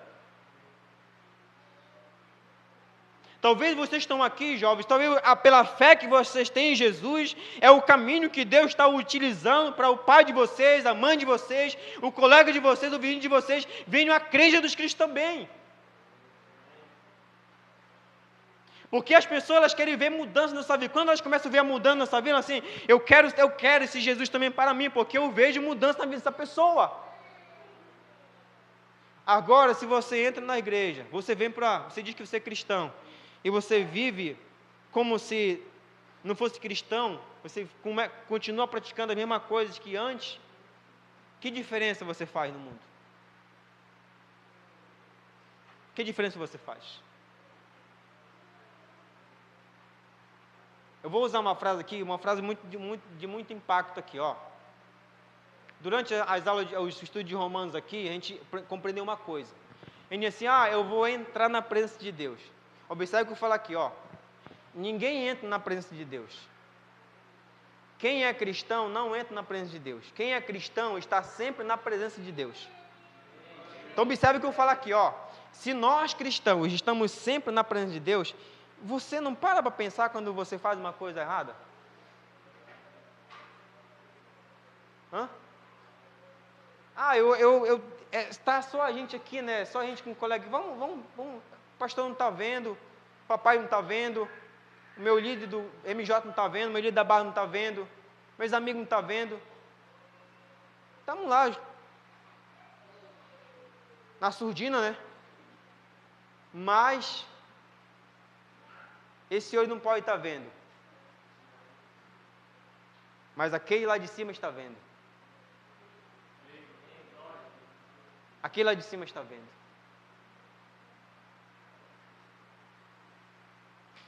A: Talvez vocês estão aqui, jovens, talvez pela fé que vocês têm em Jesus, é o caminho que Deus está utilizando para o pai de vocês, a mãe de vocês, o colega de vocês, o vizinho de vocês, venham a crer em Jesus Cristo também. Porque as pessoas elas querem ver mudança na sua vida. Quando elas começam a ver a mudança na sua vida, assim, eu quero esse Jesus também para mim, porque eu vejo mudança na vida dessa pessoa. Agora, se você entra na igreja, você diz que você é cristão, e você vive como se não fosse cristão, você continua praticando as mesmas coisas que antes, que diferença você faz no mundo? Que diferença você faz? Eu vou usar uma frase aqui, uma frase de muito impacto aqui, ó. Durante as aulas, os estudos de Romanos aqui, a gente compreendeu uma coisa. A gente disse assim, eu vou entrar na presença de Deus. Observe o que eu falo aqui, ó. Ninguém entra na presença de Deus. Quem é cristão não entra na presença de Deus. Quem é cristão está sempre na presença de Deus. Então observe o que eu falo aqui, ó. Se nós cristãos estamos sempre na presença de Deus, você não para pensar quando você faz uma coisa errada? Hã? Está só a gente aqui, né? Só a gente com o colega. Vamos. O pastor não está vendo, papai não está vendo, o meu líder do MJ não está vendo, o meu líder da barra não está vendo, meus amigos não estão vendo. Estamos lá, na surdina, né? Mas esse olho não pode estar vendo. Mas aquele lá de cima está vendo. Aquele lá de cima está vendo.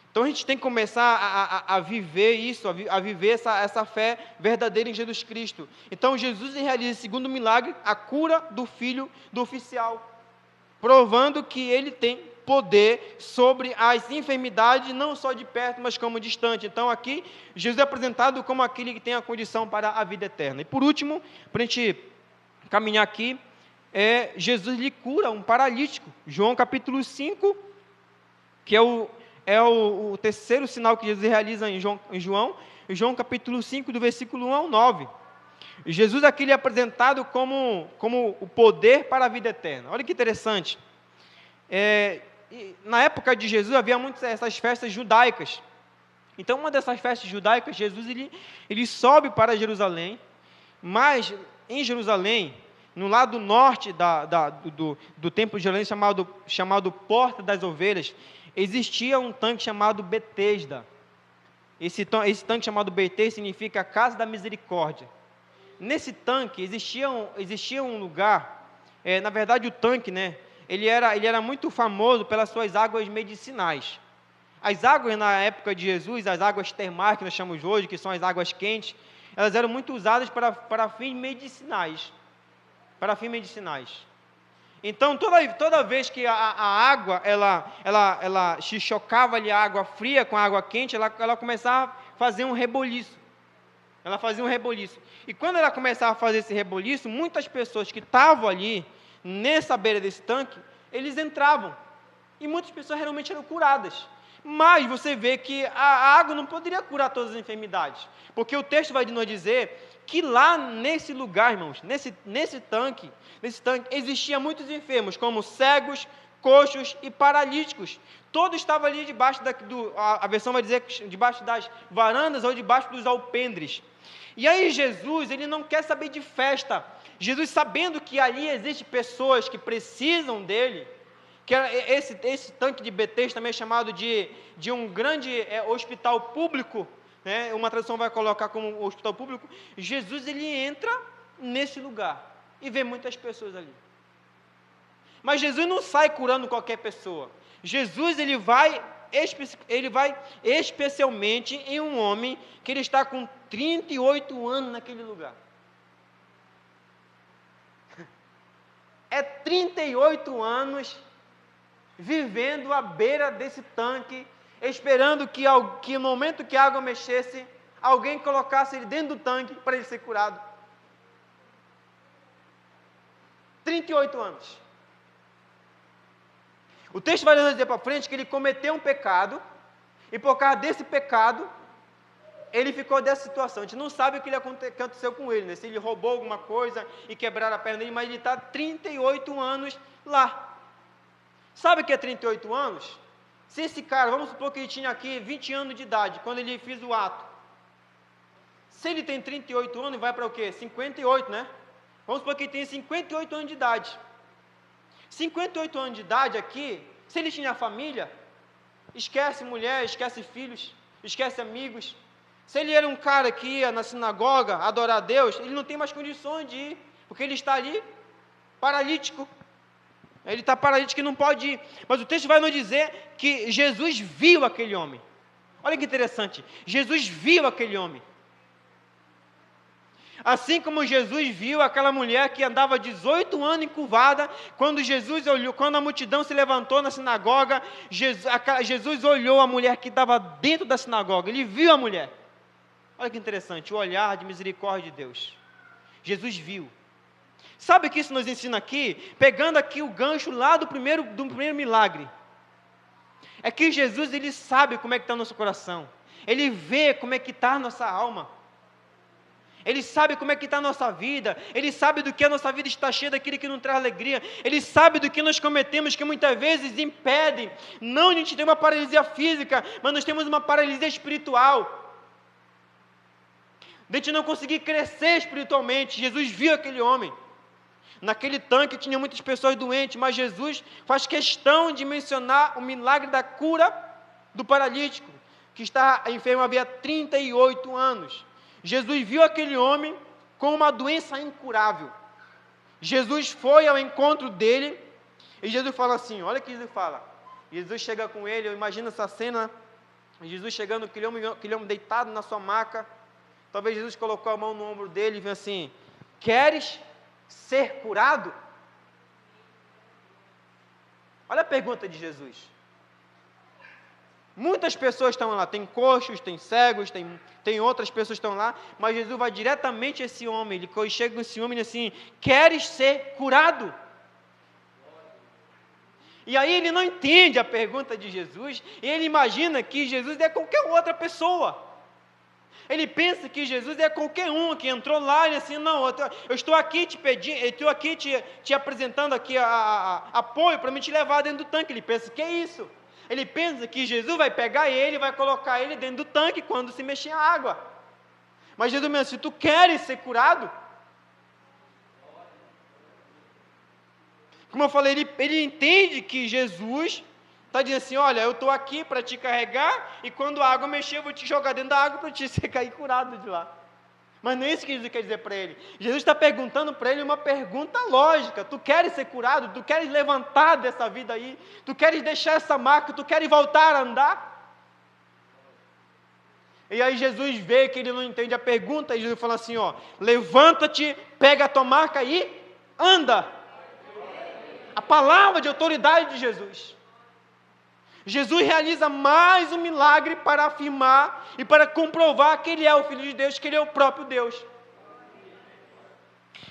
A: Então a gente tem que começar a viver isso, a viver essa fé verdadeira em Jesus Cristo. Então Jesus realiza, segundo o milagre, a cura do filho do oficial, provando que ele tem poder sobre as enfermidades, não só de perto, mas como distante. Então aqui, Jesus é apresentado como aquele que tem a condição para a vida eterna. E por último, para a gente caminhar aqui, Jesus lhe cura um paralítico. João capítulo 5, que é o terceiro sinal que Jesus realiza em João capítulo 5, do versículo 1 ao 9. Jesus aqui lhe é apresentado como o poder para a vida eterna. Olha que interessante. Na época de Jesus havia muitas essas festas judaicas. Então, uma dessas festas judaicas, Jesus ele sobe para Jerusalém, mas em Jerusalém, no lado norte do templo de Jerusalém, chamado Porta das Ovelhas, existia um tanque chamado Betesda. Esse tanque chamado Betesda significa Casa da Misericórdia. Nesse tanque existia um lugar, na verdade o tanque, né? Ele era muito famoso pelas suas águas medicinais. As águas na época de Jesus, as águas termais que nós chamamos hoje, que são as águas quentes, elas eram muito usadas para fins medicinais. Então, toda vez que a água, ela se chocava ali, a água fria com a água quente, ela começava a fazer um reboliço. Ela fazia um reboliço. E quando ela começava a fazer esse reboliço, muitas pessoas que estavam ali, nessa beira desse tanque, eles entravam. E muitas pessoas realmente eram curadas. Mas você vê que a água não poderia curar todas as enfermidades. Porque o texto vai nos dizer que lá nesse lugar, irmãos, nesse tanque, existiam muitos enfermos, como cegos, coxos e paralíticos. Todos estavam ali debaixo a versão vai dizer debaixo das varandas ou debaixo dos alpendres. E aí Jesus, ele não quer saber de festa. Jesus, sabendo que ali existem pessoas que precisam dele, que esse tanque de Betesda também é chamado de um grande hospital público, né? Uma tradução vai colocar como hospital público. Jesus, ele entra nesse lugar e vê muitas pessoas ali. Mas Jesus não sai curando qualquer pessoa. Jesus, ele vai especialmente em um homem que ele está com 38 anos naquele lugar. É 38 anos vivendo à beira desse tanque, esperando que no momento que a água mexesse, alguém colocasse ele dentro do tanque para ele ser curado. 38 anos. O texto vai nos dizer para frente que ele cometeu um pecado, e por causa desse pecado, ele ficou dessa situação. A gente não sabe o que aconteceu com ele, né? Se ele roubou alguma coisa e quebraram a perna dele, mas ele está 38 anos lá. Sabe o que é 38 anos? Se esse cara, vamos supor que ele tinha aqui 20 anos de idade, quando ele fez o ato. Se ele tem 38 anos, vai para o quê? 58, né? Vamos supor que ele tem 58 anos de idade. 58 anos de idade aqui, se ele tinha família, esquece mulher, esquece filhos, esquece amigos. Se ele era um cara que ia na sinagoga adorar a Deus, ele não tem mais condições de ir, porque ele está ali paralítico. Ele está paralítico e não pode ir. Mas o texto vai nos dizer que Jesus viu aquele homem. Olha que interessante. Jesus viu aquele homem. Assim como Jesus viu aquela mulher que andava 18 anos encurvada, quando a multidão se levantou na sinagoga, Jesus olhou a mulher que estava dentro da sinagoga. Ele viu a mulher. Olha que interessante, o olhar de misericórdia de Deus. Jesus viu. Sabe o que isso nos ensina aqui? Pegando aqui o gancho lá do primeiro milagre. É que Jesus, ele sabe como é que está o nosso coração. Ele vê como é que está a nossa alma. Ele sabe como é que está a nossa vida. Ele sabe do que a nossa vida está cheia, daquilo que não traz alegria. Ele sabe do que nós cometemos, que muitas vezes impedem. Não a gente tem uma paralisia física, mas nós temos uma paralisia espiritual. De a gente não conseguir crescer espiritualmente. Jesus viu aquele homem. Naquele tanque tinha muitas pessoas doentes, mas Jesus faz questão de mencionar o milagre da cura do paralítico, que está enfermo havia 38 anos. Jesus viu aquele homem com uma doença incurável. Jesus foi ao encontro dele, e Jesus fala assim, olha o que Jesus fala. Jesus chega com ele, eu imagino essa cena, Jesus chegando, aquele homem deitado na sua maca. Talvez Jesus colocou a mão no ombro dele e viu assim, queres ser curado? Olha a pergunta de Jesus. Muitas pessoas estão lá, tem coxos, tem cegos, tem outras pessoas que estão lá, mas Jesus vai diretamente a esse homem, ele chega com esse homem assim, queres ser curado? E aí ele não entende a pergunta de Jesus, e ele imagina que Jesus é qualquer outra pessoa. Ele pensa que Jesus é qualquer um que entrou lá e assim, não, eu estou aqui te pedindo, eu estou aqui te apresentando aqui apoio para me te levar dentro do tanque. Ele pensa que é isso. Ele pensa que Jesus vai pegar ele e vai colocar ele dentro do tanque quando se mexer a água. Mas Jesus me disse, se tu queres ser curado, como eu falei, ele entende que Jesus está dizendo assim, olha, eu estou aqui para te carregar, e quando a água mexer, eu vou te jogar dentro da água para te ser cair curado de lá. Mas não é isso que Jesus quer dizer para ele. Jesus está perguntando para ele uma pergunta lógica. Tu queres ser curado? Tu queres levantar dessa vida aí? Tu queres deixar essa marca? Tu queres voltar a andar? E aí Jesus vê que ele não entende a pergunta, e Jesus fala assim, ó, levanta-te, pega a tua marca e anda. palavra de autoridade de Jesus. Jesus realiza mais um milagre para afirmar e para comprovar que Ele é o Filho de Deus, que Ele é o próprio Deus.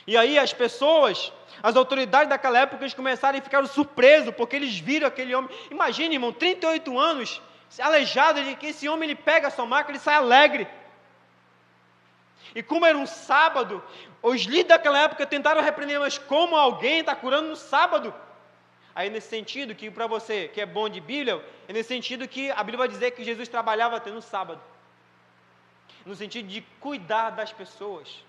A: E aí as pessoas, as autoridades daquela época, eles começaram a ficar surpresos, porque eles viram aquele homem. Imagina, irmão, 38 anos, aleijado, que esse homem ele pega a sua maca, ele sai alegre. E como era um sábado, os líderes daquela época tentaram repreender, mas como alguém está curando no sábado? Aí nesse sentido, que para você que é bom de Bíblia, é nesse sentido que a Bíblia vai dizer que Jesus trabalhava até no sábado. No sentido de cuidar das pessoas.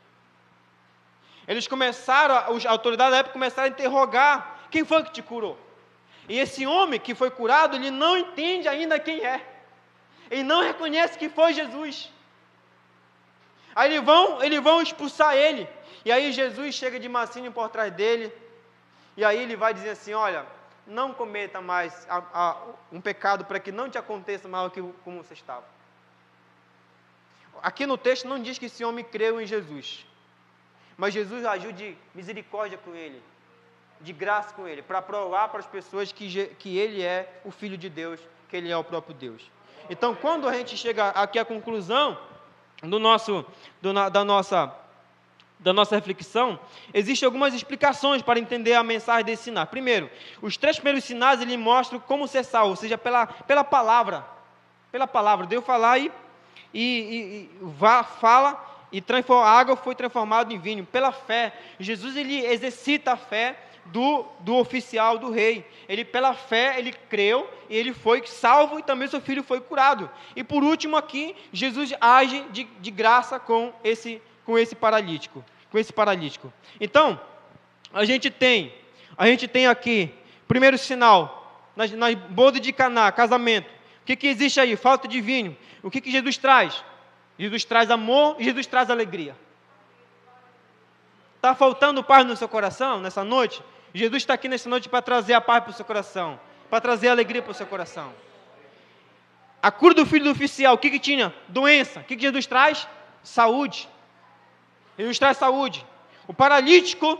A: Eles começaram, as autoridades da época começaram a interrogar, quem foi que te curou? E esse homem que foi curado, ele não entende ainda quem é. Ele não reconhece que foi Jesus. Aí eles vão expulsar ele. E aí Jesus chega de mansinho por trás dele. E aí ele vai dizer assim, olha, não cometa mais um pecado para que não te aconteça mais como você estava. Aqui no texto não diz que esse homem creu em Jesus. Mas Jesus agiu de misericórdia com ele, de graça com ele, para provar para as pessoas que ele é o Filho de Deus, que ele é o próprio Deus. Então, quando a gente chega aqui à conclusão da nossa reflexão, existem algumas explicações para entender a mensagem desse sinal. Primeiro, os 3 primeiros sinais, ele mostram como ser salvo, ou seja, pela palavra. Pela palavra, Deus falar fala, e a água foi transformada em vinho, pela fé. Jesus, ele exercita a fé do oficial, do rei. Ele, pela fé, ele creu, e ele foi salvo, e também seu filho foi curado. E por último aqui, Jesus age de graça com esse paralítico. Então, a gente tem aqui, primeiro sinal, na boda de Caná, casamento. O que existe aí? Falta de vinho. O que Jesus traz? Jesus traz amor e Jesus traz alegria. Está faltando paz no seu coração nessa noite? Jesus está aqui nessa noite para trazer a paz para o seu coração, para trazer a alegria para o seu coração. A cura do filho do oficial, o que tinha? Doença. O que Jesus traz? Saúde. Jesus traz saúde. O paralítico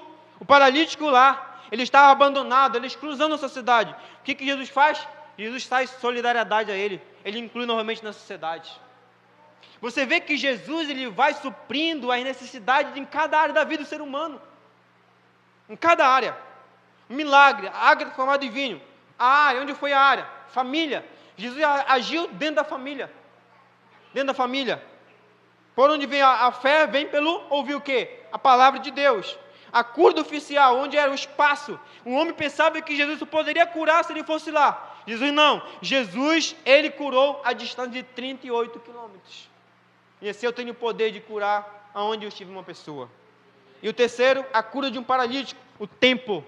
A: lá, ele estava abandonado, ele exclusão na sociedade. O que Jesus faz? Jesus traz solidariedade a ele. Ele inclui novamente na sociedade. Você vê que Jesus, ele vai suprindo as necessidades em cada área da vida do ser humano. Em cada área. Um milagre, a água transformada em vinho. A área, onde foi a área? Família. Jesus agiu dentro da família. Dentro da família. Por onde vem a fé, vem pelo ouvir o quê? A palavra de Deus. A cura do oficial, onde era o espaço. O homem pensava que Jesus poderia curar se ele fosse lá. Jesus não. Jesus, ele curou a distância de 38 quilômetros. E assim eu tenho o poder de curar aonde eu estive uma pessoa. E o terceiro, a cura de um paralítico. O tempo.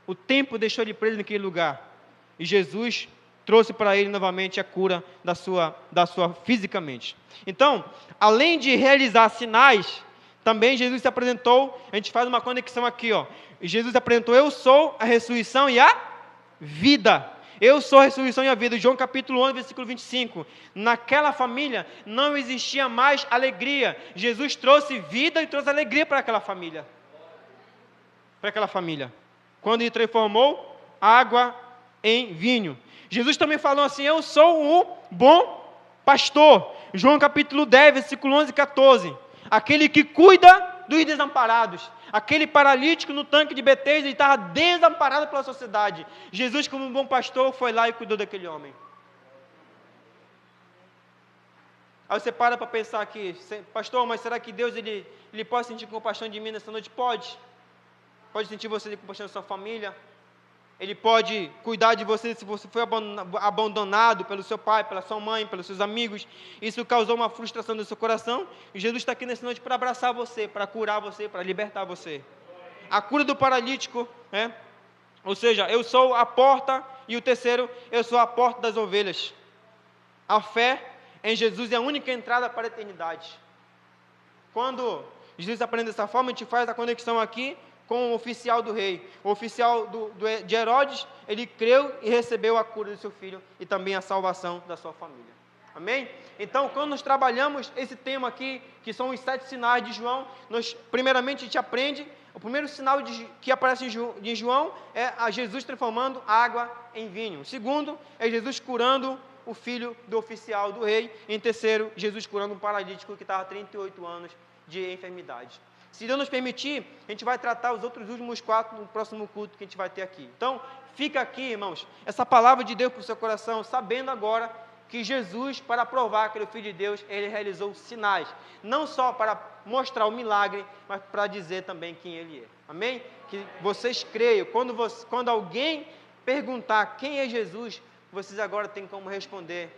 A: O tempo deixou ele preso naquele lugar. E Jesus trouxe para ele novamente a cura da sua fisicamente. Então, além de realizar sinais, também Jesus se apresentou, a gente faz uma conexão aqui, ó. Jesus apresentou, eu sou a ressurreição e a vida. Eu sou a ressurreição e a vida. João capítulo 11, versículo 25. Naquela família não existia mais alegria. Jesus trouxe vida e trouxe alegria para aquela família. Quando ele transformou água em vinho. Jesus também falou assim, eu sou o bom pastor. João capítulo 10, versículo 11 e 14. Aquele que cuida dos desamparados. Aquele paralítico no tanque de Betesda, ele estava desamparado pela sociedade. Jesus, como um bom pastor, foi lá e cuidou daquele homem. Aí você para pensar aqui, pastor, mas será que Deus ele pode sentir compaixão de mim nessa noite? Pode. Pode sentir você de compaixão da sua família. Ele pode cuidar de você se você foi abandonado pelo seu pai, pela sua mãe, pelos seus amigos. Isso causou uma frustração no seu coração. E Jesus está aqui nessa noite para abraçar você, para curar você, para libertar você. A cura do paralítico, né? Ou seja, eu sou a porta. E o terceiro, eu sou a porta das ovelhas. A fé em Jesus é a única entrada para a eternidade. Quando Jesus aprende dessa forma, a gente faz a conexão aqui com o oficial do rei. O oficial de Herodes, ele creu e recebeu a cura do seu filho e também a salvação da sua família. Amém? Então, quando nós trabalhamos esse tema aqui, que são os 7 sinais de João, primeiramente a gente aprende O primeiro sinal que aparece em João é a Jesus transformando água em vinho. O segundo é Jesus curando o filho do oficial do rei. Em terceiro, Jesus curando um paralítico que estava há 38 anos de enfermidade. Se Deus nos permitir, a gente vai tratar os outros últimos 4 no próximo culto que a gente vai ter aqui. Então, fica aqui, irmãos, essa palavra de Deus para o seu coração, sabendo agora que Jesus, para provar que ele é o Filho de Deus, ele realizou sinais. Não só para mostrar o milagre, mas para dizer também quem ele é. Amém? Que vocês creiam. Quando alguém perguntar quem é Jesus, vocês agora têm como responder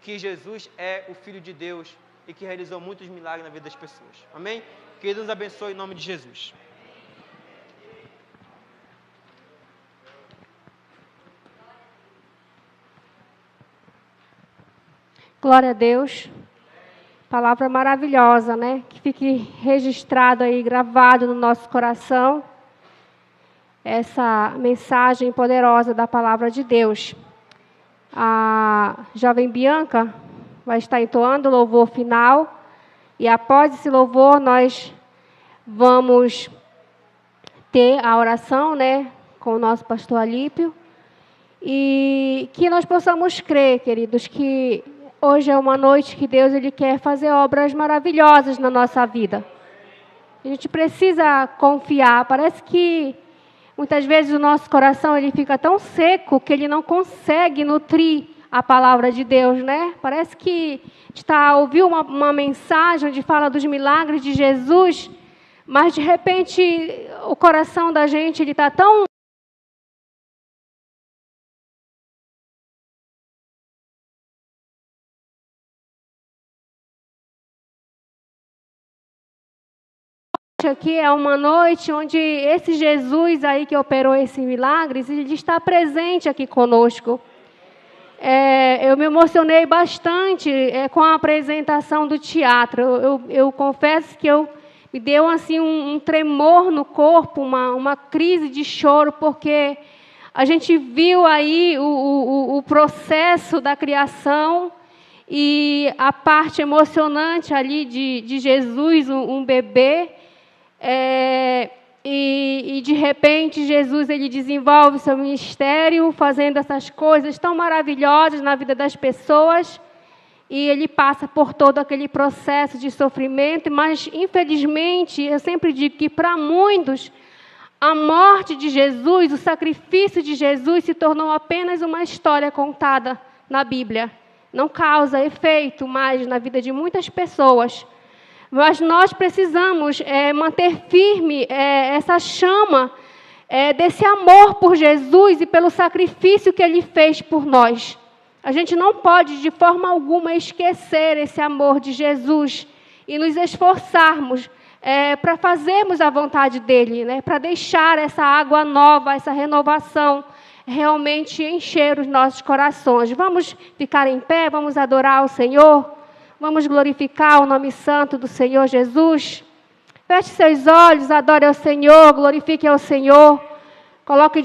A: que Jesus é o Filho de Deus e que realizou muitos milagres na vida das pessoas. Amém? Que Deus nos abençoe em nome de Jesus.
B: Glória a Deus. Palavra maravilhosa, né? Que fique registrado aí, gravado no nosso coração, essa mensagem poderosa da palavra de Deus. A jovem Bianca vai estar entoando o louvor final, e após esse louvor nós vamos ter a oração, né, com o nosso pastor Alípio, e que nós possamos crer, queridos, que hoje é uma noite que Deus ele quer fazer obras maravilhosas na nossa vida. A gente precisa confiar. Parece que muitas vezes o nosso coração ele fica tão seco que ele não consegue nutrir a palavra de Deus, né? Parece que ouviu uma mensagem onde fala dos milagres de Jesus, mas de repente o coração da gente ele está tão aqui é uma noite onde esse Jesus aí que operou esses milagres, ele está presente aqui conosco. Eu me emocionei bastante com a apresentação do teatro. Eu confesso que me deu assim um tremor no corpo, uma crise de choro, porque a gente viu aí o processo da criação e a parte emocionante ali de Jesus, um bebê. E de repente Jesus ele desenvolve seu ministério fazendo essas coisas tão maravilhosas na vida das pessoas, e ele passa por todo aquele processo de sofrimento, mas infelizmente eu sempre digo que para muitos a morte de Jesus, o sacrifício de Jesus se tornou apenas uma história contada na Bíblia, não causa efeito mais na vida de muitas pessoas. Mas nós precisamos manter firme essa chama desse amor por Jesus e pelo sacrifício que Ele fez por nós. A gente não pode, de forma alguma, esquecer esse amor de Jesus e nos esforçarmos para fazermos a vontade dEle, né? Para deixar essa água nova, essa renovação, realmente encher os nossos corações. Vamos ficar em pé, vamos adorar o Senhor. Vamos glorificar o nome santo do Senhor Jesus. Feche seus olhos, adore ao Senhor, glorifique ao Senhor. Coloque